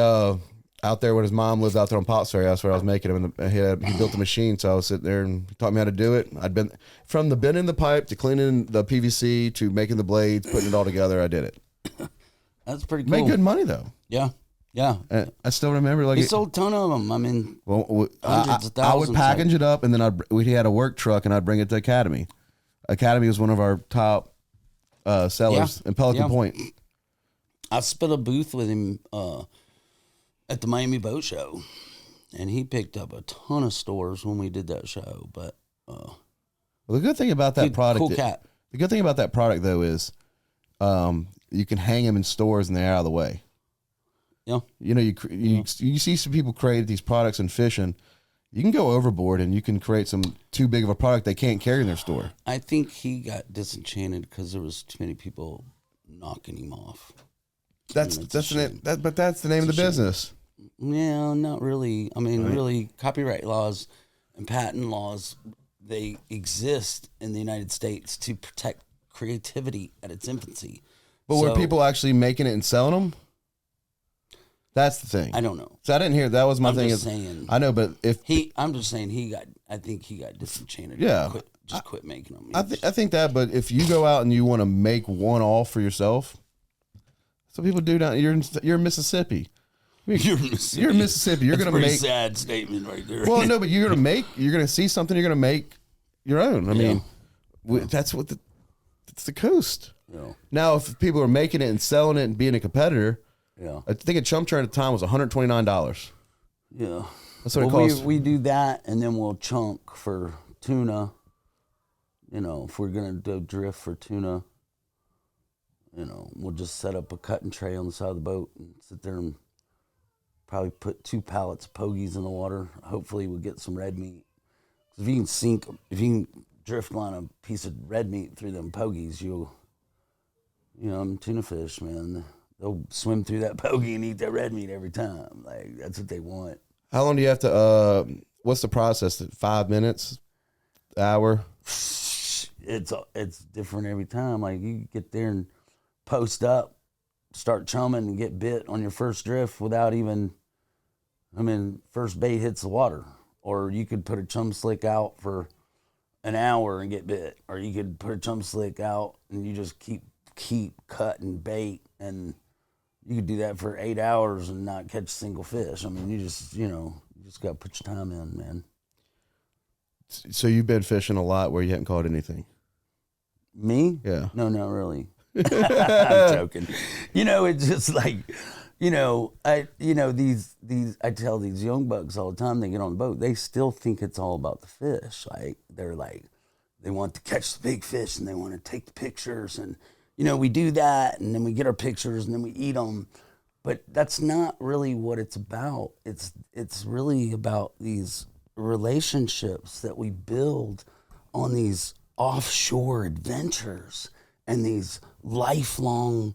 out there when his mom lived out there on Potts Ferry. That's where I was making them. And he built the machine, so I was sitting there and he taught me how to do it. I'd been from the bending the pipe to cleaning the PVC to making the blades, putting it all together. I did it. That's pretty cool. Made good money though. Yeah. And I still remember he sold a ton of them. I mean, hundreds of thousands. I would package it up, and then we had a work truck, and I'd bring it to Academy. Academy was one of our top sellers in Pelican Point. I split a booth with him at the Miami Boat Show, and he picked up a ton of stores when we did that show. But the good thing about that product, cool cat. The good thing about that product though is, you can hang them in stores and they're out of the way. Yeah. You know, you see some people create these products in fishing. You can go overboard and you can create some too big of a product they can't carry in their store. I think he got disenchanted because there was too many people knocking him off. That's the name of the business. Yeah, not really. I mean, really, copyright laws and patent laws, they exist in the United States to protect creativity at its infancy. But were people actually making it and selling them? That's the thing. I don't know. So I didn't hear. That was my thing. Just saying. I know, but I'm just saying I think he got disenchanted. Yeah. Quit making them. I think that, but if you go out and you want to make one all for yourself, some people do down. You're in Mississippi. I mean, you're in Mississippi. You're going to make sad statement right there. Well, no, but you're going to see something. You're going to make your own. I mean, that's what it's the coast. Yeah. Now, if people are making it and selling it and being a competitor, I think a chum churn at the time was $129. Yeah, that's what it costs. We do that, and then we'll chunk for tuna. You know, if we're gonna do drift for tuna, you know, we'll just set up a cutting tray on the side of the boat and sit there and probably put 2 pallets of pogies in the water. Hopefully, we'll get some red meat. If you can drift line a piece of red meat through them pogies, tuna fish, man, they'll swim through that pogie and eat that red meat every time. Like, that's what they want. How long do you have to, what's the process? 5 minutes? Hour? It's different every time. Like, you get there and post up, start chumming and get bit on your first drift without even, first bait hits the water. Or you could put a chum slick out for an hour and get bit. Or you could put a chum slick out and you just keep cutting bait, and you could do that for 8 hours and not catch a single fish. I mean, you just got to put your time in, man. So you've been fishing a lot where you haven't caught anything? Me? Yeah. No, not really. I'm joking. It's just like, I tell these young bucks all the time, they get on the boat, they still think it's all about the fish. Like, they want to catch the big fish and they want to take the pictures, and, we do that, and then we get our pictures and then we eat them. But that's not really what it's about. It's really about these relationships that we build on these offshore adventures and these lifelong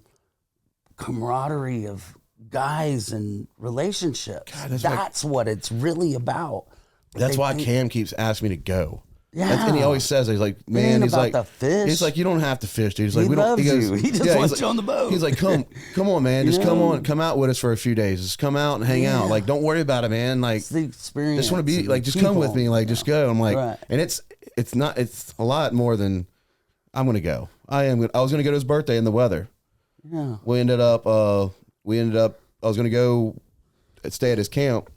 camaraderie of guys and relationships. God, that's what it's really about. But that's why Cam keeps asking me to go. Yeah. And he always says, he's like, man, he's like, the fish. He's like, you don't have to fish, dude. He's like, he loves you. He just wants you on the boat. He's like, come on, man. Just come out with us for a few days. Just come out and hang out. Like, don't worry about it, man. Like, it's the experience. Just want to be like, just come with me. Like, just go. I'm like, and it's a lot more than I'm going to go. I was going to go to his birthday in the weather. Yeah. I was going to go stay at his camp,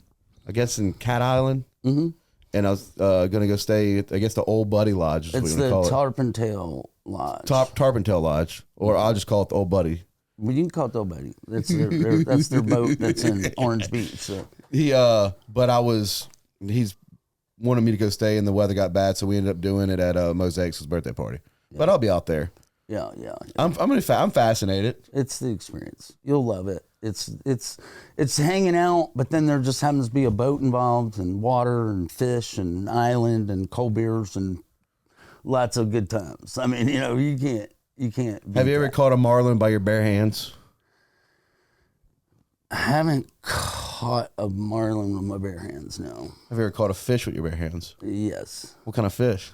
I guess in Cat Island. Mm-hmm. And I was going to go stay at, I guess, the Old Buddy Lodge. Is it's what we call the Tarpentail Lodge. Tarpentail Lodge. Or I'll just call it the Old Buddy. Well, you can call it the Old Buddy. That's their boat that's in Orange Beach. So. He's wanted me to go stay, and the weather got bad, so we ended up doing it at Mosaic's birthday party. Yeah. But I'll be out there. Yeah. I'm fascinated. It's the experience. You'll love it. It's hanging out, but then there just happens to be a boat involved, and water and fish and island and cold beers and lots of good times. I mean, you can't. Have you ever caught a marlin by your bare hands? I haven't caught a marlin with my bare hands. No. Have you ever caught a fish with your bare hands? Yes. What kind of fish?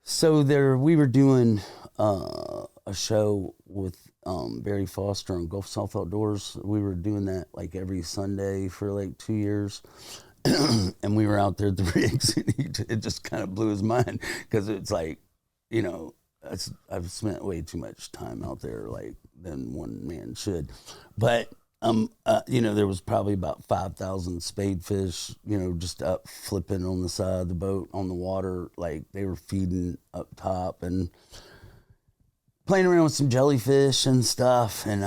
So we were doing a show with Barry Foster on Gulf South Outdoors. We were doing that like every Sunday for like 2 years. And we were out there at the rigs, and it just kind of blew his mind, because it's like, I've spent way too much time out there, like, than one man should. But there was probably about 5,000 spadefish, just up flipping on the side of the boat on the water, like they were feeding up top, and playing around with some jellyfish and stuff. And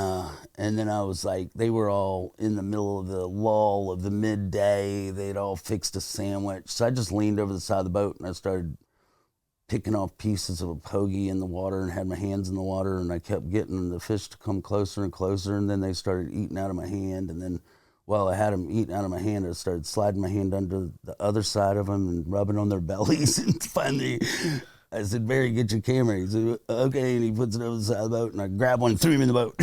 then I was like, they were all in the middle of the lull of the midday. They'd all fixed a sandwich. So I just leaned over the side of the boat and I started picking off pieces of a pogie in the water and had my hands in the water, and I kept getting the fish to come closer and closer, and then they started eating out of my hand, and then while I had them eating out of my hand, I started sliding my hand under the other side of them and rubbing on their bellies, and finally I said, "Barry, get your camera." He said, "Okay," and he puts it over the side of the boat, and I grabbed one and threw him in the boat.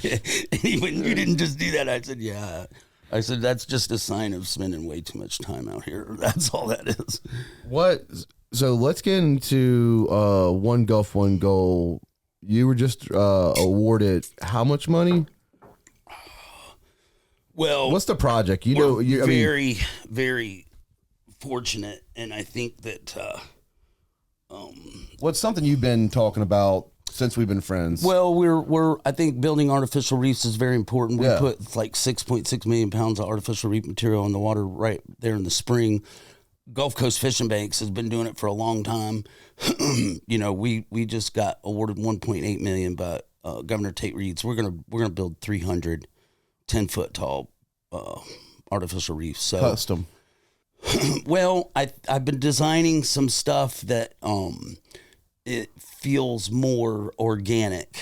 And he went, "You didn't just do that?" I said, "Yeah." I said, "That's just a sign of spending way too much time out here. That's all that is." So let's get into One Gulf, One Goal. You were just awarded how much money? Well, what's the project? Very, very fortunate, and I think that what's something you've been talking about since we've been friends? Well, we're I think building artificial reefs is very important. We put like 6.6 million pounds of artificial reef material in the water right there in the spring. Gulf Coast Fishing Banks has been doing it for a long time. We just got awarded 1.8 million by Governor Tate Reeves. We're gonna build 300 10-foot tall artificial reefs. So custom. Well, I've been designing some stuff that it feels more organic,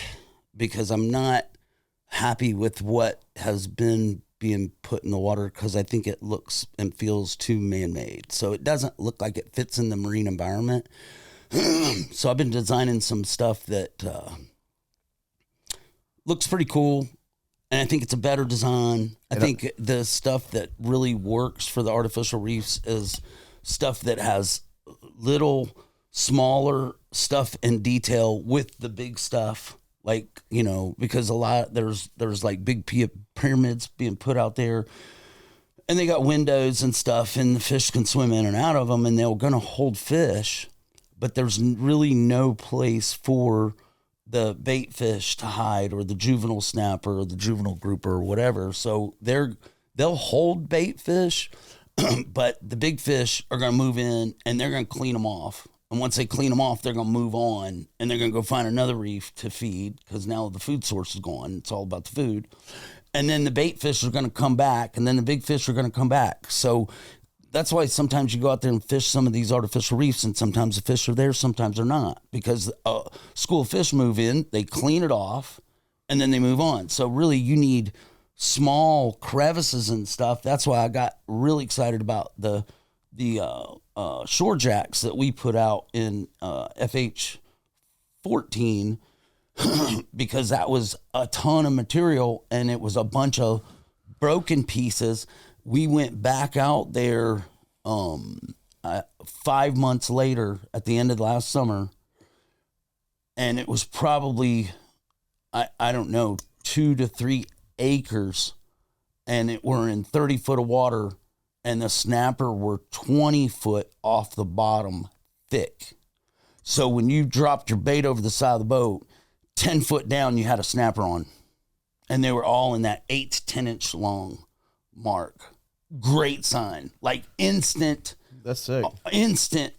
because I'm not happy with what has been being put in the water, because I think it looks and feels too man-made. So it doesn't look like it fits in the marine environment. So I've been designing some stuff that looks pretty cool. And I think it's a better design. I think the stuff that really works for the artificial reefs is stuff that has little, smaller stuff in detail with the big stuff. Like, because there's like big pyramids being put out there, and they got windows and stuff, and the fish can swim in and out of them, and they're going to hold fish, but there's really no place for the bait fish to hide, or the juvenile snapper, or the juvenile grouper, or whatever. So they'll hold bait fish, but the big fish are going to move in, and they're going to clean them off. And once they clean them off, they're going to move on, and they're going to go find another reef to feed, because now the food source is gone. It's all about the food. And then the bait fish are going to come back, and then the big fish are going to come back. So that's why sometimes you go out there and fish some of these artificial reefs, and sometimes the fish are there, sometimes they're not, because a school of fish move in, they clean it off, and then they move on. So really, you need small crevices and stuff. That's why I got really excited about the shore jacks that we put out in FH 14, because that was a ton of material, and it was a bunch of broken pieces. We went back out there 5 months later at the end of last summer, and it was probably, I don't know, 2 to 3 acres, and we're in 30 foot of water, and the snapper were 20 foot off the bottom thick. So when you dropped your bait over the side of the boat, 10 foot down, you had a snapper on, and they were all in that 8 to 10 inch long mark. Great sign, like instant. That's sick. Instant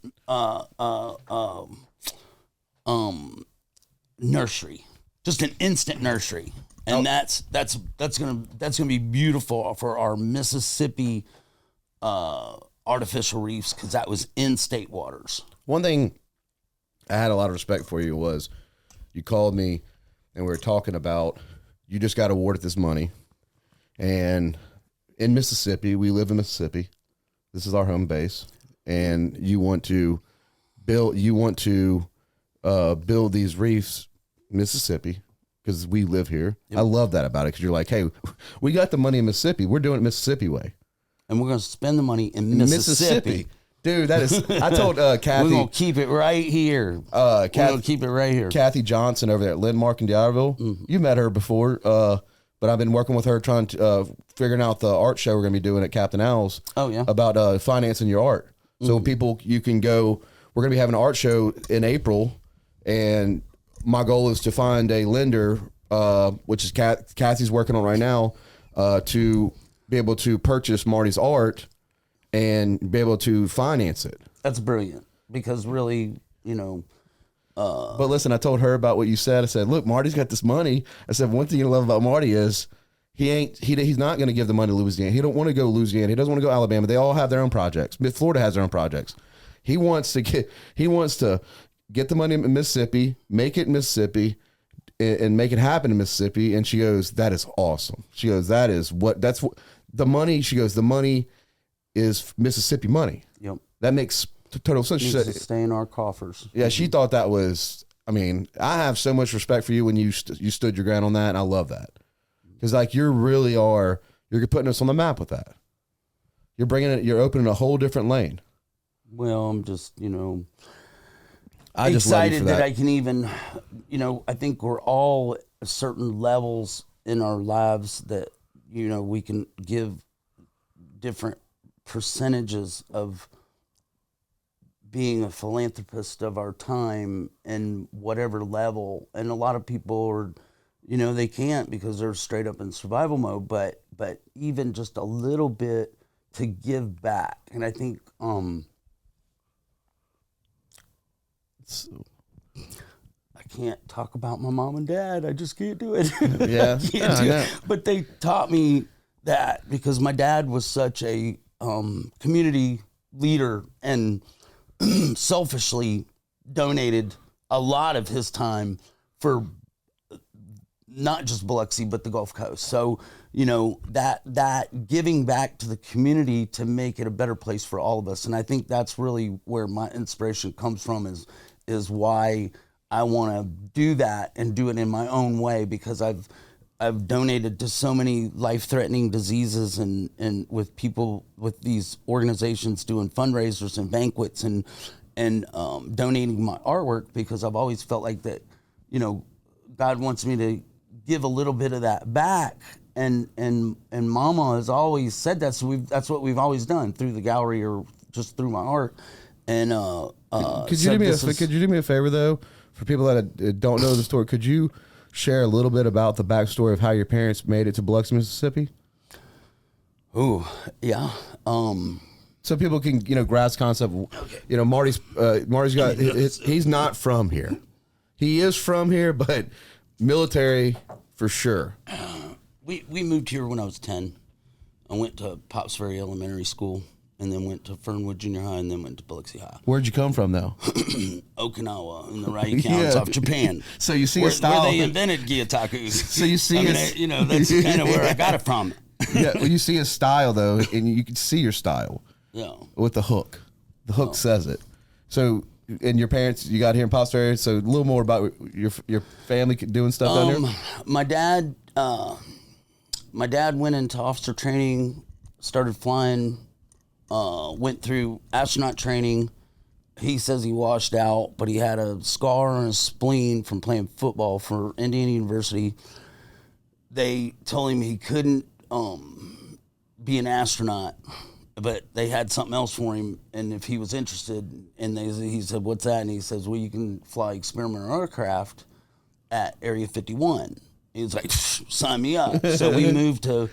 nursery, just an instant nursery, and that's gonna be beautiful for our Mississippi artificial reefs, because that was in state waters. One thing I had a lot of respect for you was you called me and we were talking about, you just got awarded this money, and in Mississippi, we live in Mississippi. This is our home base, and you want to build these reefs, Mississippi, because we live here. Yep. I love that about it, because you're like, hey, we got the money in Mississippi. We're doing it Mississippi way, and we're going to spend the money in Mississippi. Dude, that is. I told Kathy, we're going to keep it right here. We're going to keep it right here. Kathy Johnson over there at Lindmark in D'Iberville. Mm-hmm. You met her before. But I've been working with her trying to figuring out the art show we're going to be doing at Captain Al's. Oh, yeah. About financing your art. So people, you can go. We're going to be having an art show in April, and my goal is to find a lender, which is Kathy's working on right now, to be able to purchase Marty's art and be able to finance it. That's brilliant, because really, but listen, I told her about what you said. I said, look, Marty's got this money. I said, one thing you love about Marty is he's not going to give the money to Louisiana. He don't want to go to Louisiana. He doesn't want to go to Alabama. They all have their own projects. Florida has their own projects. He wants to get the money in Mississippi, make it in Mississippi, and make it happen in Mississippi. And she goes, that is awesome. She goes, that's what the money. She goes, the money is Mississippi money. Yep. That makes total sense. She said, stay in our coffers. Yeah, she thought that was. I mean, I have so much respect for you when you stood your ground on that, and I love that because like you're putting us on the map with that. You're opening a whole different lane. Well, I'm just I just excited that I can even, I think we're all at certain levels in our lives that we can give different percentages of being a philanthropist of our time and whatever level. And a lot of people are, they can't because they're straight up in survival mode, but even just a little bit to give back. And I think, I can't talk about my mom and dad. I just can't do it. Yeah. I know. But they taught me that because my dad was such a community leader and selfishly donated a lot of his time for not just Biloxi, but the Gulf Coast. So, that giving back to the community to make it a better place for all of us. And I think that's really where my inspiration comes from is why I want to do that and do it in my own way, because I've donated to so many life-threatening diseases and with people with these organizations doing fundraisers and banquets and donating my artwork, because I've always felt like that, God wants me to give a little bit of that back. And Mama has always said that, so that's what we've always done through the gallery or just through my art. And could you do me a favor though, for people that don't know the story? Could you share a little bit about the backstory of how your parents made it to Biloxi, Mississippi? Oh, yeah. So people can, grasp concept. Okay. Marty's got, he's not from here. He is from here, but military for sure. We moved here when I was 10. I went to Pops Ferry Elementary School and then went to Fernwood Junior High and then went to Biloxi High. Where'd you come from though? Okinawa in the Rai Counties off Japan. So you see a style. Where they invented gyatakus. So you see that's kind of where I got it from. Yeah, well, you see his style though, and you can see your style. Yeah. With the hook. The hook says it. So, and your parents, you got here in Pops Ferry, so a little more about your family doing stuff down here? My dad went into officer training, started flying, went through astronaut training. He says he washed out, but he had a scar on his spleen from playing football for Indiana University. They told him he couldn't be an astronaut, but they had something else for him, and if he was interested, and he said, what's that? And he says, well, you can fly experimental aircraft at Area 51. He was like, sign me up. So we moved to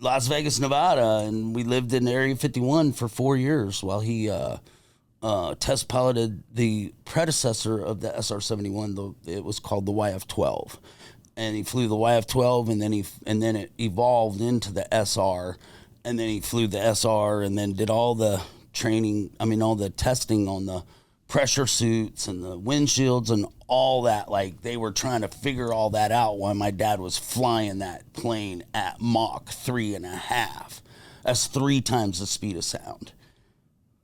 Las Vegas, Nevada, and we lived in Area 51 for 4 years while he test piloted the predecessor of the SR-71. It was called the YF-12. And he flew the YF-12, and then it evolved into the SR, and then he flew the SR, and then did all the all the testing on the pressure suits and the windshields and all that. Like, they were trying to figure all that out while my dad was flying that plane at Mach 3.5. That's 3 times the speed of sound.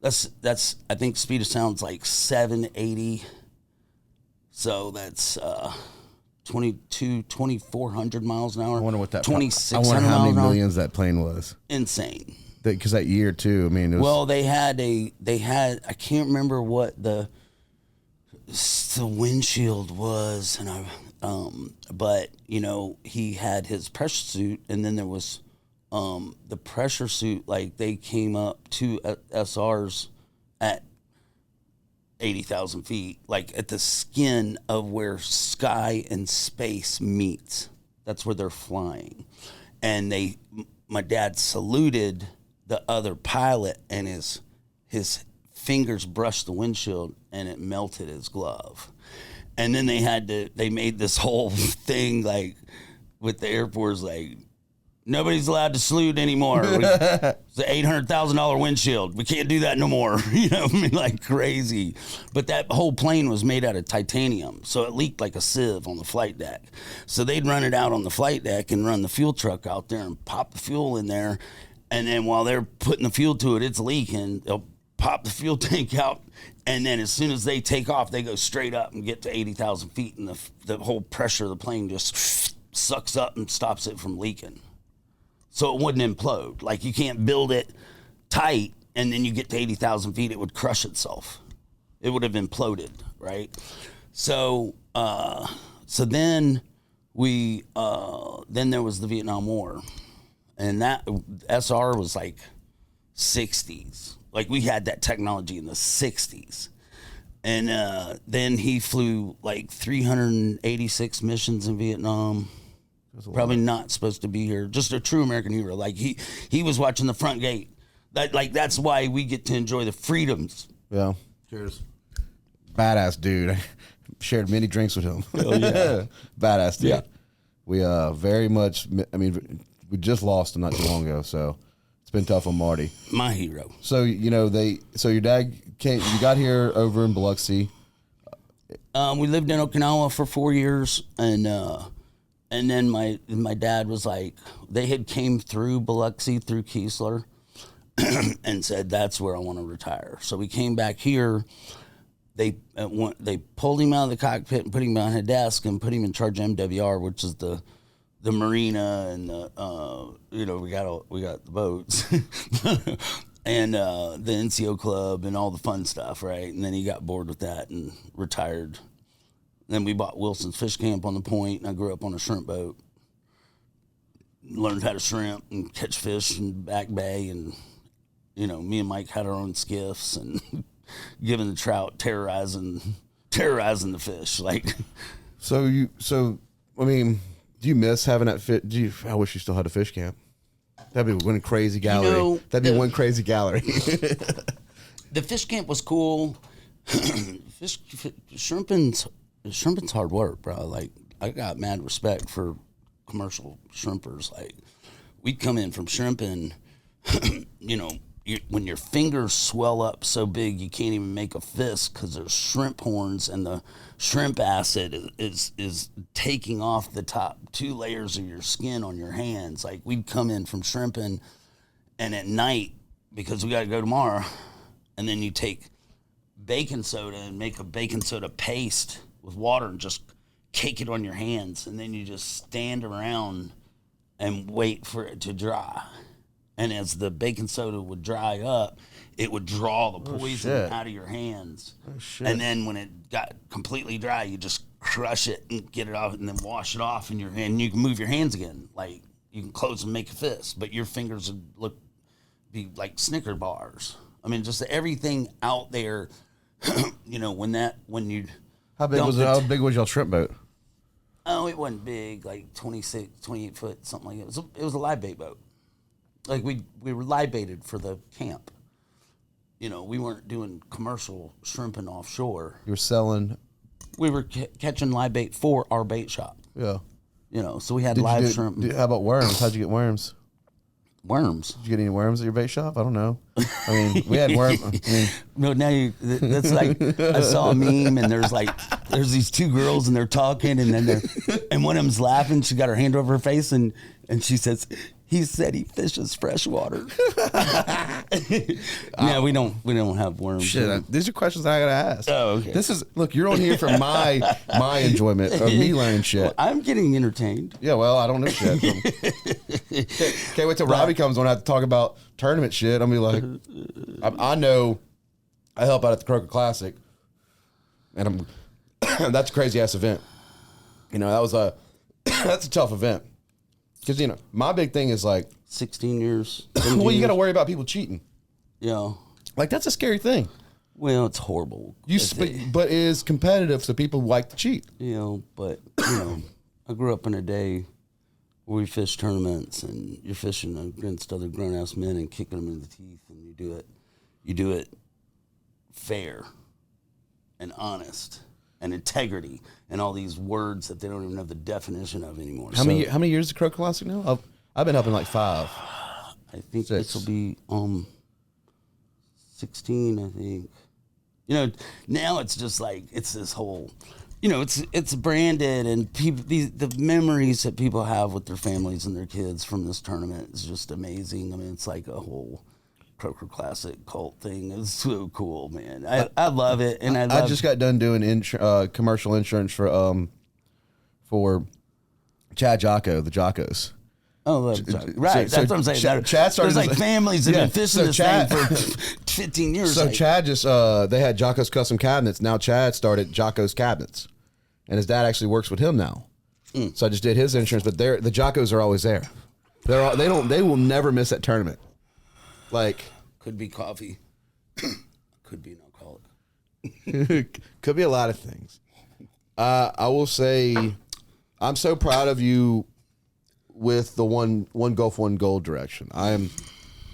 That's I think speed of sound's like 780. So that's 2,400 miles an hour. I wonder what that 2,600 I wonder how many miles millions that plane was. Insane. Because that year too. I mean, it was, they had I can't remember what the windshield was, and but he had his pressure suit, and then there was the pressure suit. Like, they came up to SRs at 80,000 feet, like at the skin of where sky and space meets. That's where they're flying. And my dad saluted the other pilot, and his fingers brushed the windshield and it melted his glove. And then they made this whole thing, like, with the Air Force, like, Nobody's allowed to salute anymore. It's an $800,000 windshield. We can't do that no more. You know, I mean, like crazy. But that whole plane was made out of titanium, so it leaked like a sieve on the flight deck. So they'd run it out on the flight deck and run the fuel truck out there and pop the fuel in there. And then while they're putting the fuel to it, it's leaking. They'll pop the fuel tank out, and then as soon as they take off, they go straight up and get to 80,000 feet, and the whole pressure of the plane just sucks up and stops it from leaking. So it wouldn't implode. Like, you can't build it tight, and then you get to 80,000 feet, it would crush itself. It would have imploded, right? So then then there was the Vietnam War, and that SR was like 60s. Like, we had that technology in the 60s. And then he flew like 386 missions in Vietnam. Probably not supposed to be here. Just a true American hero. Like, he was watching the front gate. That's why we get to enjoy the freedoms. Yeah. Cheers. Badass dude. I shared many drinks with him. Oh, yeah. Badass dude. Yeah. We very much, I mean, we just lost him not too long ago, so it's been tough on Marty. My hero. So, you know, so your dad came, you got here over in Biloxi. We lived in Okinawa for 4 years, and then my dad was like, they had came through Biloxi through Keesler and said, that's where I want to retire. So we came back here. They pulled him out of the cockpit and put him behind a desk and put him in charge of MWR, which is the marina and the we got the boats and the NCO club and all the fun stuff, right? And then he got bored with that and retired. Then we bought Wilson's Fish Camp on the Point, and I grew up on a shrimp boat. Learned how to shrimp and catch fish in Back Bay, and me and Mike had our own skiffs and giving the trout, terrorizing the fish. Like, so I mean, do you miss having that fit? I wish you still had a fish camp. That'd be one crazy gallery. That'd be one crazy gallery. The fish camp was cool. Shrimping's hard work, bro. Like, I got mad respect for commercial shrimpers. Like, we'd come in from shrimping, when your fingers swell up so big you can't even make a fist because there's shrimp horns, and the shrimp acid is taking off the top 2 layers of your skin on your hands. Like, we'd come in from shrimping, and at night, because we got to go tomorrow, and then you take baking soda and make a baking soda paste with water and just cake it on your hands, and then you just stand around and wait for it to dry. And as the baking soda would dry up, it would draw the poison out of your hands. Oh, shit. And then when it got completely dry, you just crush it and get it off, and then wash it off in your hand. And you can move your hands again. Like, you can close and make a fist, but your fingers would be like Snicker bars. I mean, just everything out there. When you. How big was y'all shrimp boat? Oh, it wasn't big, like 26, 28 foot, something like that. It was a live bait boat. Like, we were live baited for the camp. We weren't doing commercial shrimping offshore. You were selling? We were catching live bait for our bait shop. Yeah. So we had live shrimp. How about worms? How'd you get worms? Worms? Did you get any worms at your bait shop? I don't know. I mean, we had worms. No, now that's like, I saw a meme, and there's these 2 girls, and they're talking, and then and one of them's laughing. She got her hand over her face, and she says, he said he fishes freshwater. Yeah, we don't have worms. Shit, these are questions I gotta ask. Oh, okay. Look, you're on here for my enjoyment of me learning shit. Well, I'm getting entertained. Yeah, well, I don't know shit. Can't wait till Robbie comes on. I have to talk about tournament shit. I'll be like, I know I help out at the CROAKER Classic, and that's a crazy ass event. That's a tough event. Because, my big thing is like 16 years. Well, you got to worry about people cheating. Yeah. Like, that's a scary thing. Well, it's horrible. But it is competitive, so people like to cheat. But I grew up in a day where we fished tournaments, and you're fishing against other grown-ass men and kicking them in the teeth, and you do it fair and honest and integrity and all these words that they don't even have the definition of anymore. How many years is the CROAKER Classic now? I've been helping like 5. I think 6. this will be 16. I think. You know, now it's just like it's this whole. You know, it's branded, and people the memories that people have with their families and their kids from this tournament is just amazing. I mean, it's like a whole CROAKER Classic cult thing. It's so cool, man. I love it, and I just got done doing commercial insurance for Chad Jocko, the Jockos. Oh, right. So that's what I'm saying. Chad started. There's like families that have been fishing this thing for 15 years. So like, Chad just they had Jocko's Custom Cabinets. Now Chad started Jocko's Cabinets, and his dad actually works with him now. So I just did his insurance, but the Jockos are always there. They will never miss that tournament. Like could be coffee, could be an alcoholic, could be a lot of things. I will say, I'm so proud of you with the one Gulf, one gold direction. I am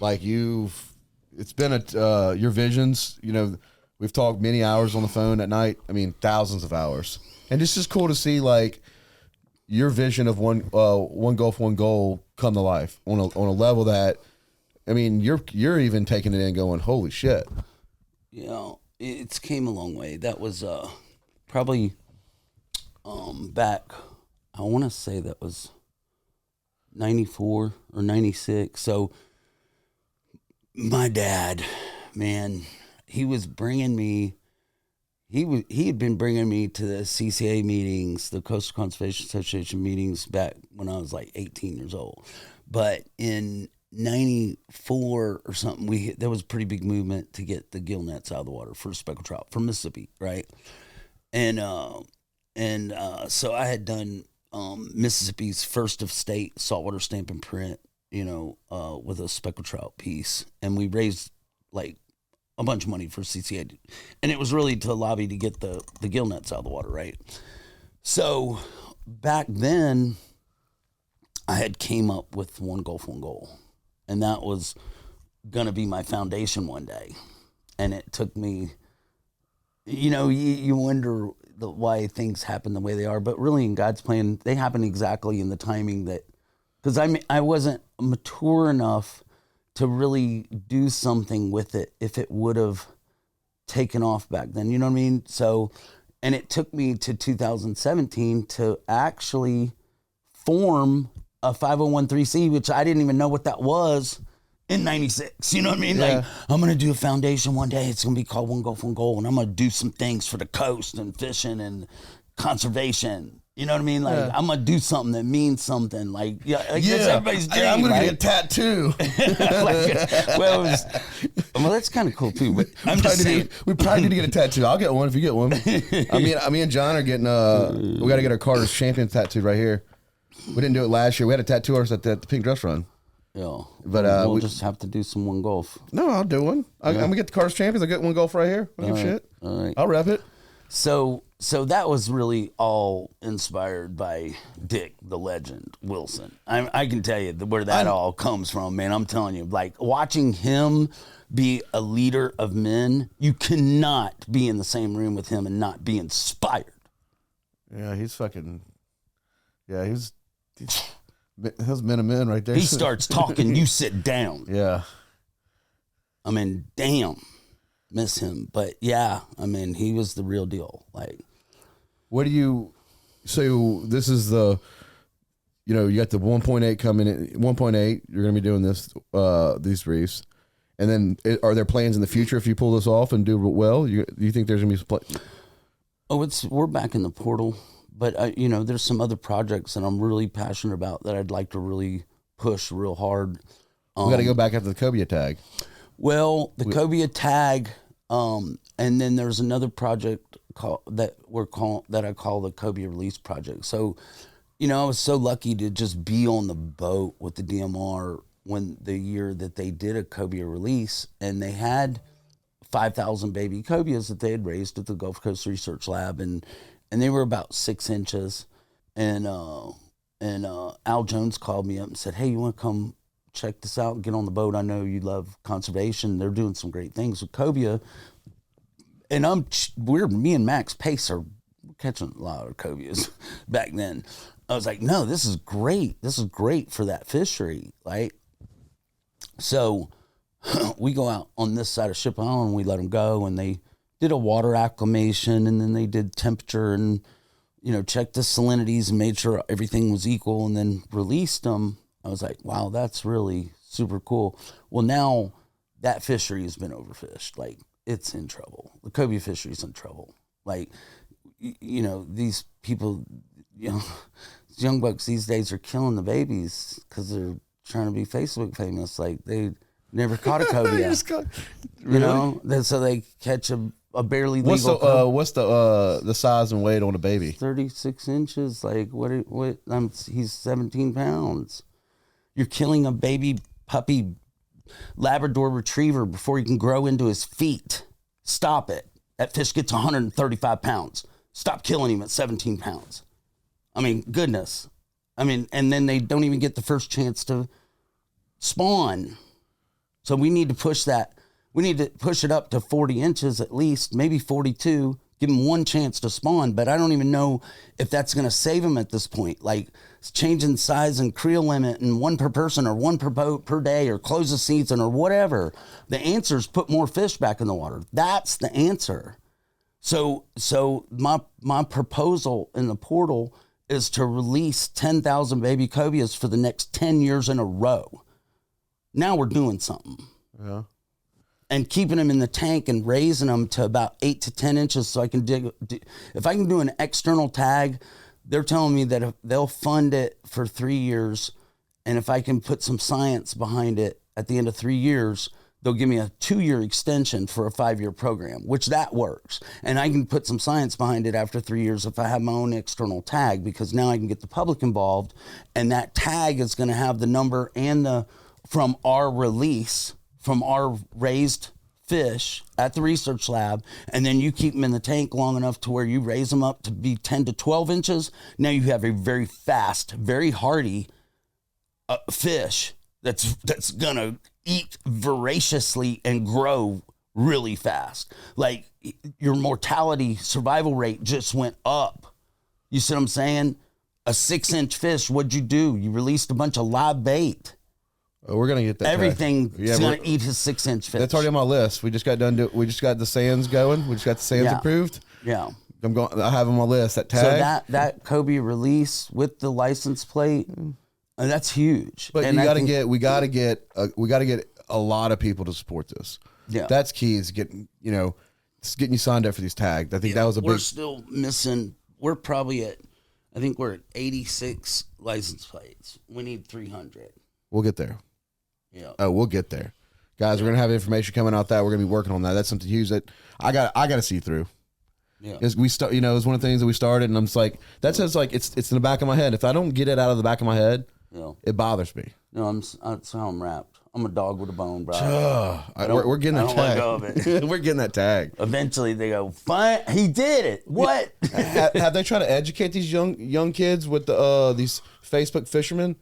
like it's been your visions, you know, we've talked many hours on the phone at night. I mean, thousands of hours. And it's just cool to see like your vision of one Gulf, one goal come to life on a level that, I mean, you're even taking it in going, holy shit. You know, it's came a long way. That was probably back, I want to say that was 94 or 96. So my dad, man, he was bringing me, he had been bringing me to the CCA meetings, the Coastal Conservation Association meetings back when I was like 18 years old. But in 94 or something, there was a pretty big movement to get the gill nets out of the water for speckled trout from Mississippi, right? And so I had done Mississippi's first of state saltwater stamp and print, you know, with a speckled trout piece. And we raised like a bunch of money for CCA. And it was really to lobby to get the gill nets out of the water, right? So back then, I had came up with one Gulf, one goal. And that was going to be my foundation one day. And it took me, you know, you wonder why things happen the way they are, but really in God's plan, they happen exactly in the timing that, because I wasn't mature enough to really do something with it if it would have taken off back then, you know what I mean? So, and it took me to 2017 to actually form a 501(c), which I didn't even know what that was in 96. You know what I mean? Yeah. Like, I'm going to do a foundation one day. It's going to be called One Gulf, One Goal. And I'm going to do some things for the coast and fishing and conservation. You know what I mean? Like, I'm going to do something that means something. Like, that's everybody's dream, I'm going right? to get a tattoo. Well, that's kind of cool too. But I'm just saying. We probably need to get a tattoo. I'll get one if you get one. Me and John are getting, we got to get our Carter's Champion tattooed right here. We didn't do it last year. We had a tattoo artist at the Pink Dress Run. Yeah, but we'll just have to do some One Golf. No, I'll do one. I'm gonna get the Carter's Champions. I get One Golf right here. I don't give a shit. All right. I'll rep it. So that was really all inspired by Dick, the legend, Wilson. I can tell you where that all comes from, man. I'm telling you, like watching him be a leader of men, you cannot be in the same room with him and not be inspired. Yeah, he's fucking. Yeah, he's men of men right there. He starts talking, you sit down. Yeah. I mean, damn, miss him. But yeah, I mean, he was the real deal. Like, what do you? So this is the, you know, you got the 1.8 coming in. 1.8, you're gonna be doing this, these reefs, and then are there plans in the future if you pull this off and do well? Do you think there's gonna be? We're back in the portal. But, you know, there's some other projects that I'm really passionate about that I'd like to really push real hard. We got to go back after the cobia tag. Well, the cobia tag, and then there's another project that I call the cobia release project. So, you know, I was so lucky to just be on the boat with the DMR when the year that they did a cobia release, and they had 5,000 baby cobias that they had raised at the Gulf Coast Research Lab, and they were about 6 inches. And Al Jones called me up and said, hey, you want to come check this out and get on the boat? I know you love conservation. They're doing some great things with cobia. And me and Max Pace are catching a lot of cobias back then. I was like, no, this is great. This is great for that fishery, right? So we go out on this side of Ship Island, we let them go, and they did a water acclimation, and then they did temperature and, checked the salinities and made sure everything was equal, and then released them. I was like, wow, that's really super cool. Well, now that fishery has been overfished. Like, it's in trouble. The cobia fishery is in trouble. Like, these people, young bucks these days are killing the babies because they're trying to be Facebook famous. Like, they never caught a cobia. So they catch a barely legal. What's the size and weight on a baby? 36 inches. Like, he's 17 pounds. You're killing a baby puppy Labrador retriever before he can grow into his feet. Stop it. That fish gets 135 pounds. Stop killing him at 17 pounds. I mean, goodness. And then they don't even get the first chance to spawn. So we need to push that. We need to push it up to 40 inches at least, maybe 42. Give them one chance to spawn, but I don't even know if that's going to save them at this point. Like, changing size and creel limit and one per person or one per boat per day or close the season or whatever. The answer is put more fish back in the water. That's the answer. So my proposal in the portal is to release 10,000 baby cobias for the next 10 years in a row. Now we're doing something. Yeah. And keeping them in the tank and raising them to about 8 to 10 inches so I can if I can do an external tag, they're telling me that if they'll fund it for 3 years, and if I can put some science behind it at the end of 3 years, they'll give me a 2-year extension for a 5-year program, which that works. And I can put some science behind it after 3 years if I have my own external tag, because now I can get the public involved, and that tag is going to have the number and from our release, from our raised fish at the research lab, and then you keep them in the tank long enough to where you raise them up to be 10 to 12 inches. Now you have a very fast, very hardy fish that's going to eat voraciously and grow really fast. Like, your mortality survival rate just went up. You see what I'm saying? A 6-inch fish, what'd you do? You released a bunch of live bait. We're gonna get that. Everything's gonna eat his 6-inch fish. That's already on my list. We just got done. We just got the sands going. We just got the sands approved. Yeah. I have on my list that tag. So that cobia release with the license plate, that's huge. But we got to get a lot of people to support this. Yeah. That's key. Is getting you signed up for these tags. I think that was a big. We're still missing. We're probably I think we're at 86 license plates. We need 300. We'll get there. Yeah. Oh, we'll get there, guys. We're gonna have information coming out that we're gonna be working on that. That's something huge that I got to see through. Yeah. Because we start, it was one of the things that we started, and I'm just like, that's just like it's in the back of my head. If I don't get it out of the back of my head, it bothers me. No, that's how I'm wrapped. I'm a dog with a bone, bro. We're getting that tag. Let go of it. We're getting that tag. Eventually, they go, fine. He did it. What? Have they tried to educate these young kids with these Facebook fishermen?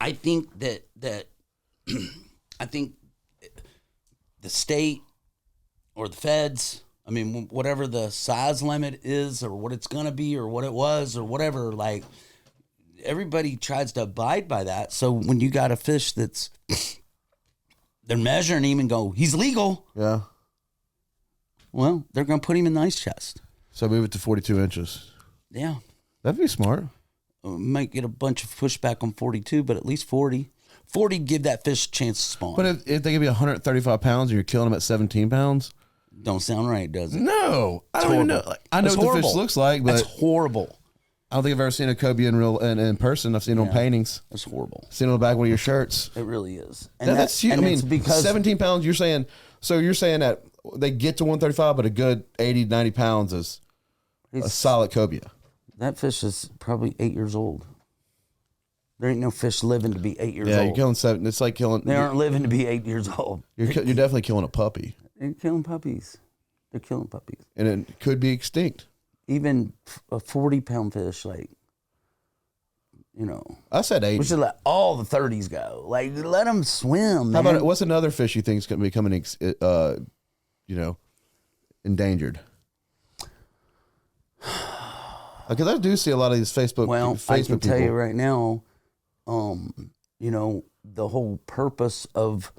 I think that I think the state or the feds, I mean, whatever the size limit is or what it's going to be or what it was or whatever, like, everybody tries to abide by that. So when you got a fish that's, they're measuring him and go, he's legal. Yeah. Well, they're going to put him in the ice chest. So move it to 42 inches. Yeah. That'd be smart. Might get a bunch of pushback on 42, but at least 40. 40 give that fish a chance to spawn. But if they give you 135 pounds and you're killing them at 17 pounds? Don't sound right, does it? No. I don't even know. I know what the fish looks like, but... That's horrible. I don't think I've ever seen a cobia in person. I've seen it on paintings. That's horrible. Seen it on the back of one of your shirts. It really is. And that's huge. I mean, because 17 pounds, you're saying that they get to 135, but a good 80, 90 pounds is a solid cobia. That fish is probably 8 years old. There ain't no fish living to be 8 years old. Yeah, you're killing 7. It's like killing... They aren't living to be 8 years old. You're definitely killing a puppy. They're killing puppies. They're killing puppies. And it could be extinct. Even a 40-pound fish, like, I said 80. We should let all the 30s go. Like, let them swim, man. How about what's another fish you think is going to be becoming, endangered? Because I do see a lot of these Facebook. Well, Facebook I can tell people. you right now, the whole purpose of,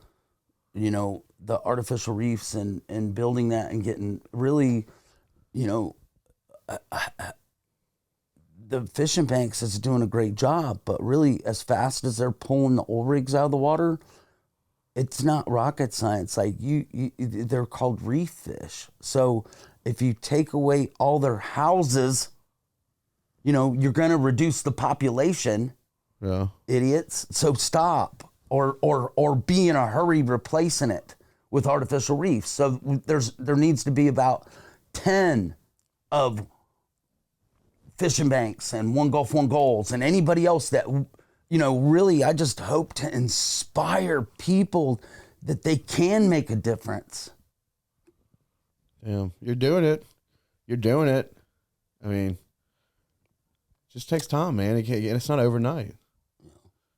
the artificial reefs and building that and getting really, the fishing banks is doing a great job, but really as fast as they're pulling the oil rigs out of the water, it's not rocket science. Like they're called reef fish. So if you take away all their houses, you're going to reduce the population. Yeah. Idiots. So stop or be in a hurry replacing it with artificial reefs. So there needs to be about 10 of fishing banks and One Gulf, One Goals and anybody else that, really, I just hope to inspire people that they can make a difference. Yeah, you're doing it. You're doing it. I mean, it just takes time, man. It's not overnight.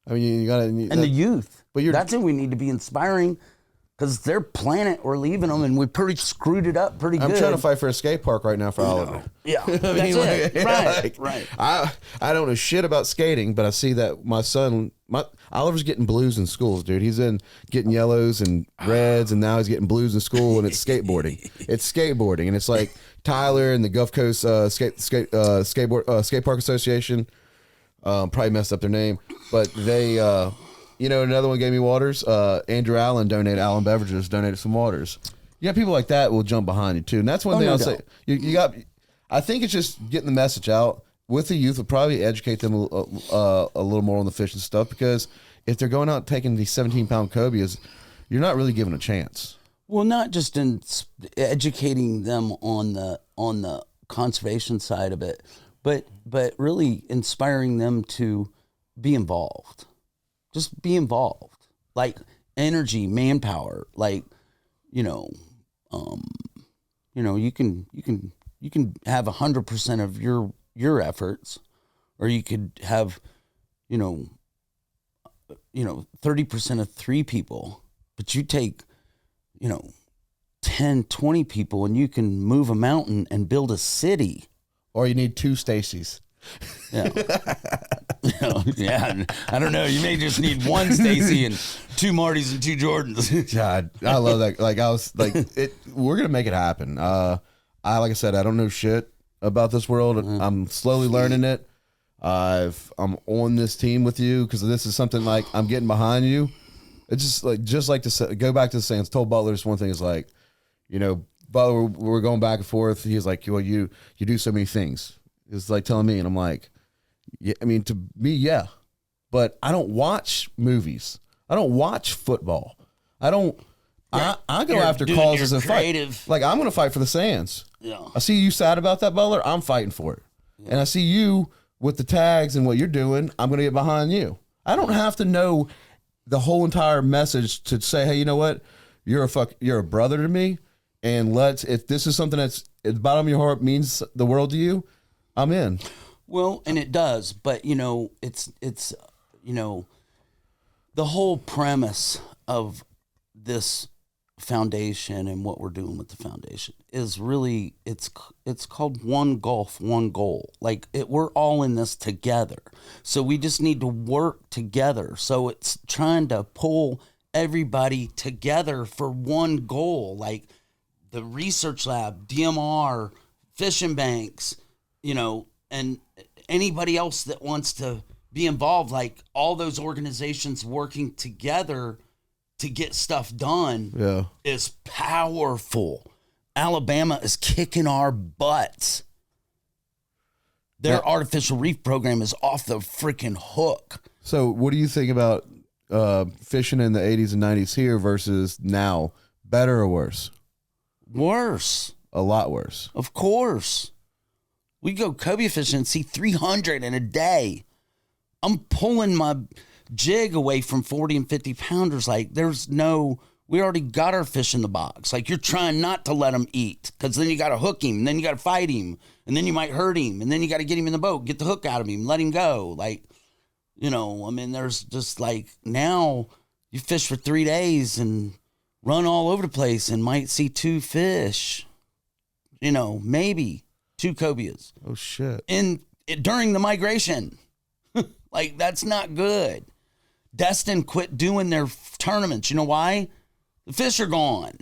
I mean, you got to... And the youth. But that's what we need to be inspiring, because their planet, we're leaving them, and we pretty screwed it up pretty good. I'm trying to fight for a skate park right now for Oliver. Yeah, that's it. Right. I don't know shit about skating, but I see that my son, Oliver's getting blues in schools, dude. He's getting yellows and reds, and now he's getting blues in school, and it's skateboarding. It's skateboarding, and it's like Tyler and the Gulf Coast skate park association. Probably messed up their name, but they, another one gave me waters. Andrew Allen Allen Beverages donated some waters. You got people like that will jump behind you too, and that's one thing I'll say. You got. I think it's just getting the message out with the youth. Will probably educate them a little more on the fishing stuff, because if they're going out taking these 17-pound cobias, you're not really giving a chance. Well, not just in educating them on the conservation side of it, but really inspiring them to be involved. Just be involved. Like energy, manpower, like, you can have 100% of your efforts, or you could have, 30% of 3 people, but you take, 10, 20 people, and you can move a mountain and build a city. Or you need 2 Stacys. Yeah. Yeah. I don't know. You may just need 1 Stacy and 2 Martys and 2 Jordans. God, I love that. Like I was like, we're gonna make it happen. Like I said, I don't know shit about this world. I'm slowly learning it. I'm on this team with you because this is something like I'm getting behind you. It's just like to go back to the saying. Told Butler this one thing is like, Butler, we're going back and forth. He's like, well, you do so many things. It's like telling me, and I'm like, yeah. I mean, to me, yeah, but I don't watch movies. I don't watch football. I don't. I go after causes and fight. Like I'm going to fight for the Sands. Yeah. I see you sad about that, Butler. I'm fighting for it. Yeah. And I see you with the tags and what you're doing. I'm going to get behind you. I don't have to know the whole entire message to say, hey, you know what? You're a brother to me. And if this is something that's at the bottom of your heart means the world to you, I'm in. Well, and it does, but it's the whole premise of this foundation and what we're doing with the foundation is really it's called One Gulf, One Goal. Like we're all in this together. So we just need to work together. So it's trying to pull everybody together for one goal, like the research lab, DMR, fishing banks, and anybody else that wants to be involved, like all those organizations working together to get stuff done is powerful. Alabama is kicking our butts. Their artificial reef program is off the freaking hook. So what do you think about fishing in the 80s and 90s here versus now? Better or worse? Worse. A lot worse. Of course. We go cobia fishing and see 300 in a day. I'm pulling my jig away from 40 and 50 pounders. Like we already got our fish in the box. Like you're trying not to let him eat, because then you got to hook him, and then you got to fight him, and then you might hurt him, and then you got to get him in the boat, get the hook out of him, let him go. Like, there's just like now you fish for 3 days and run all over the place and might see 2 fish, maybe 2 cobias Oh shit. during the migration. Like, that's not good. Destin quit doing their tournaments. You know why? The fish are gone.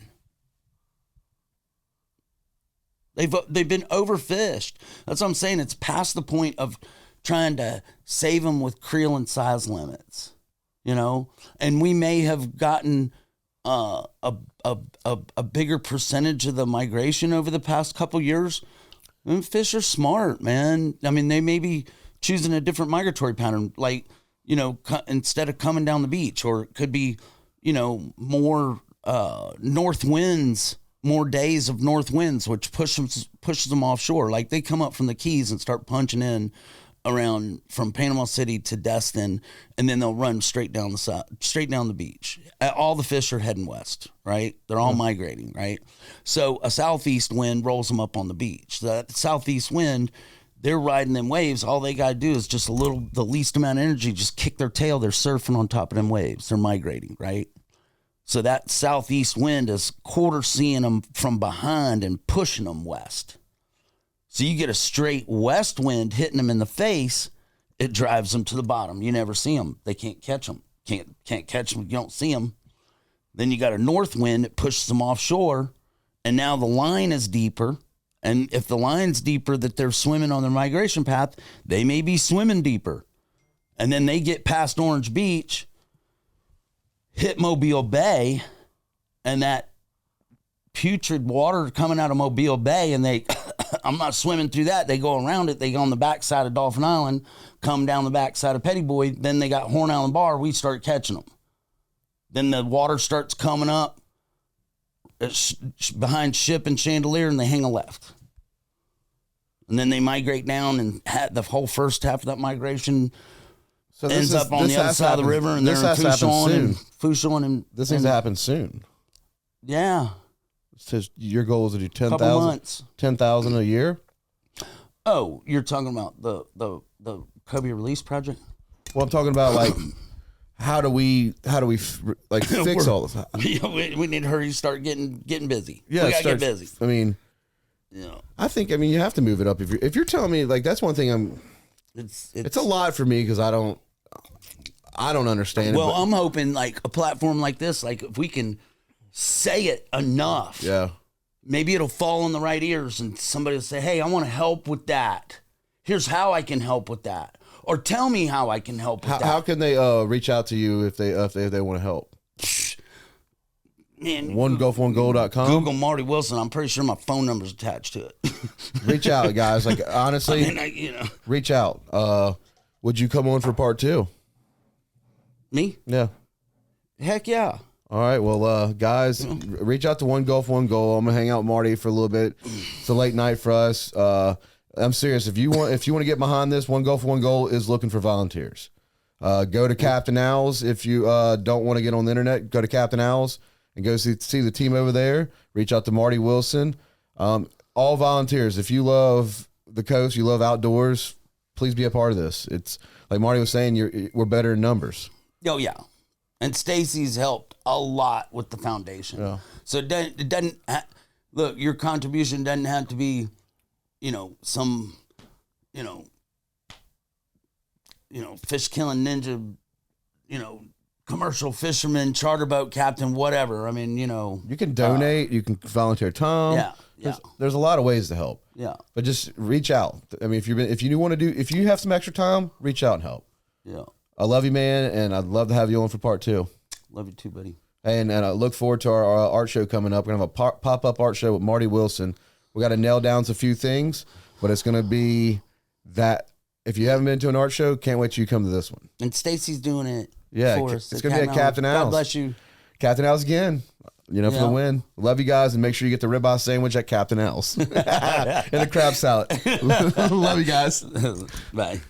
They've been overfished. That's what I'm saying. It's past the point of trying to save them with creel and size limits, you know. And we may have gotten a bigger percentage of the migration over the past couple years. And fish are smart, man. I mean, they may be choosing a different migratory pattern, like, you know, instead of coming down the beach, or it could be, you know, more north winds. More days of north winds, which pushes them offshore. Like, they come up from the Keys and start punching in around from Panama City to Destin, and then they'll run straight down the beach. All the fish are heading west, right? They're all migrating, right? So a southeast wind rolls them up on the beach. That southeast wind, they're riding them waves. All they got to do is just the least amount of energy, just kick their tail. They're surfing on top of them waves. They're migrating, right? So that southeast wind is quarter seeing them from behind and pushing them west. So you get a straight west wind hitting them in the face, it drives them to the bottom. You never see them. They can't catch them. Can't catch them. You don't see them. Then you got a north wind that pushes them offshore, and now the line is deeper. And if the line's deeper that they're swimming on their migration path, they may be swimming deeper. And then they get past Orange Beach, hit Mobile Bay, and that putrid water coming out of Mobile Bay, and they, I'm not swimming through that. They go around it. They go on the backside of Dolphin Island, come down the backside of Petty Boy. Then they got Horn Island Bar. We start catching them. Then the water starts coming up behind Ship and Chandelier, and they hang a left. And then they migrate down, and the whole first half of that migration ends up on the other side of the river, and they're in Fouchon. And this needs to happen soon. Yeah. So your goal is to do 10,000 a year? Oh, you're talking about the Kobe release project? Well, I'm talking about, like, how do we like fix all this? We need to hurry, start getting busy. Yeah, we gotta get busy. I mean, I think you have to move it up. If you're telling me, like, that's one thing it's a lot for me, because I don't understand it. Well, I'm hoping, like, a platform like this, like, if we can say it enough, maybe it'll fall on the right ears, and somebody will say, hey, I want to help with that. Here's how I can help with that. Or tell me how I can help with that. How can they reach out to you if they want to help? Man, OneGolfOneGoal.com. Google Marty Wilson. I'm pretty sure my phone number's attached to it. Reach out, guys. Like, honestly, reach out. Would you come on for part 2? Me? Yeah. Heck yeah. All right. Well, guys, reach out to One Golf, One Goal. I'm gonna hang out with Marty for a little bit. It's a late night for us. I'm serious. If you want to get behind this, One Golf, One Goal is looking for volunteers. Go to Captain Owls. If you don't want to get on the internet, go to Captain Owls and go see the team over there. Reach out to Marty Wilson. All volunteers. If you love the coast, you love outdoors, please be a part of this. It's like Marty was saying, we're better in numbers. Oh yeah, and Stacy's helped a lot with the foundation. Yeah. So it doesn't look, your contribution doesn't have to be, some, fish killing ninja, commercial fisherman, charter boat captain, whatever. I mean, you can donate, you can volunteer time. Yeah. There's a lot of ways to help. Yeah. But just reach out. I mean, if you have some extra time, reach out and help. Yeah. I love you, man, and I'd love to have you on for part 2. Love you too, buddy. And I look forward to our art show coming up. We're going to have a pop-up art show with Marty Wilson. We got to nail down a few things, but it's going to be that. If you haven't been to an art show, can't wait till you come to this one. And Stacy's doing it for us. It's going to be at Captain Owls. God bless you. Captain Owls again, for the win. Love you guys, and make sure you get the ribeye sandwich at Captain Owls. And the crab salad. Love you guys. Bye.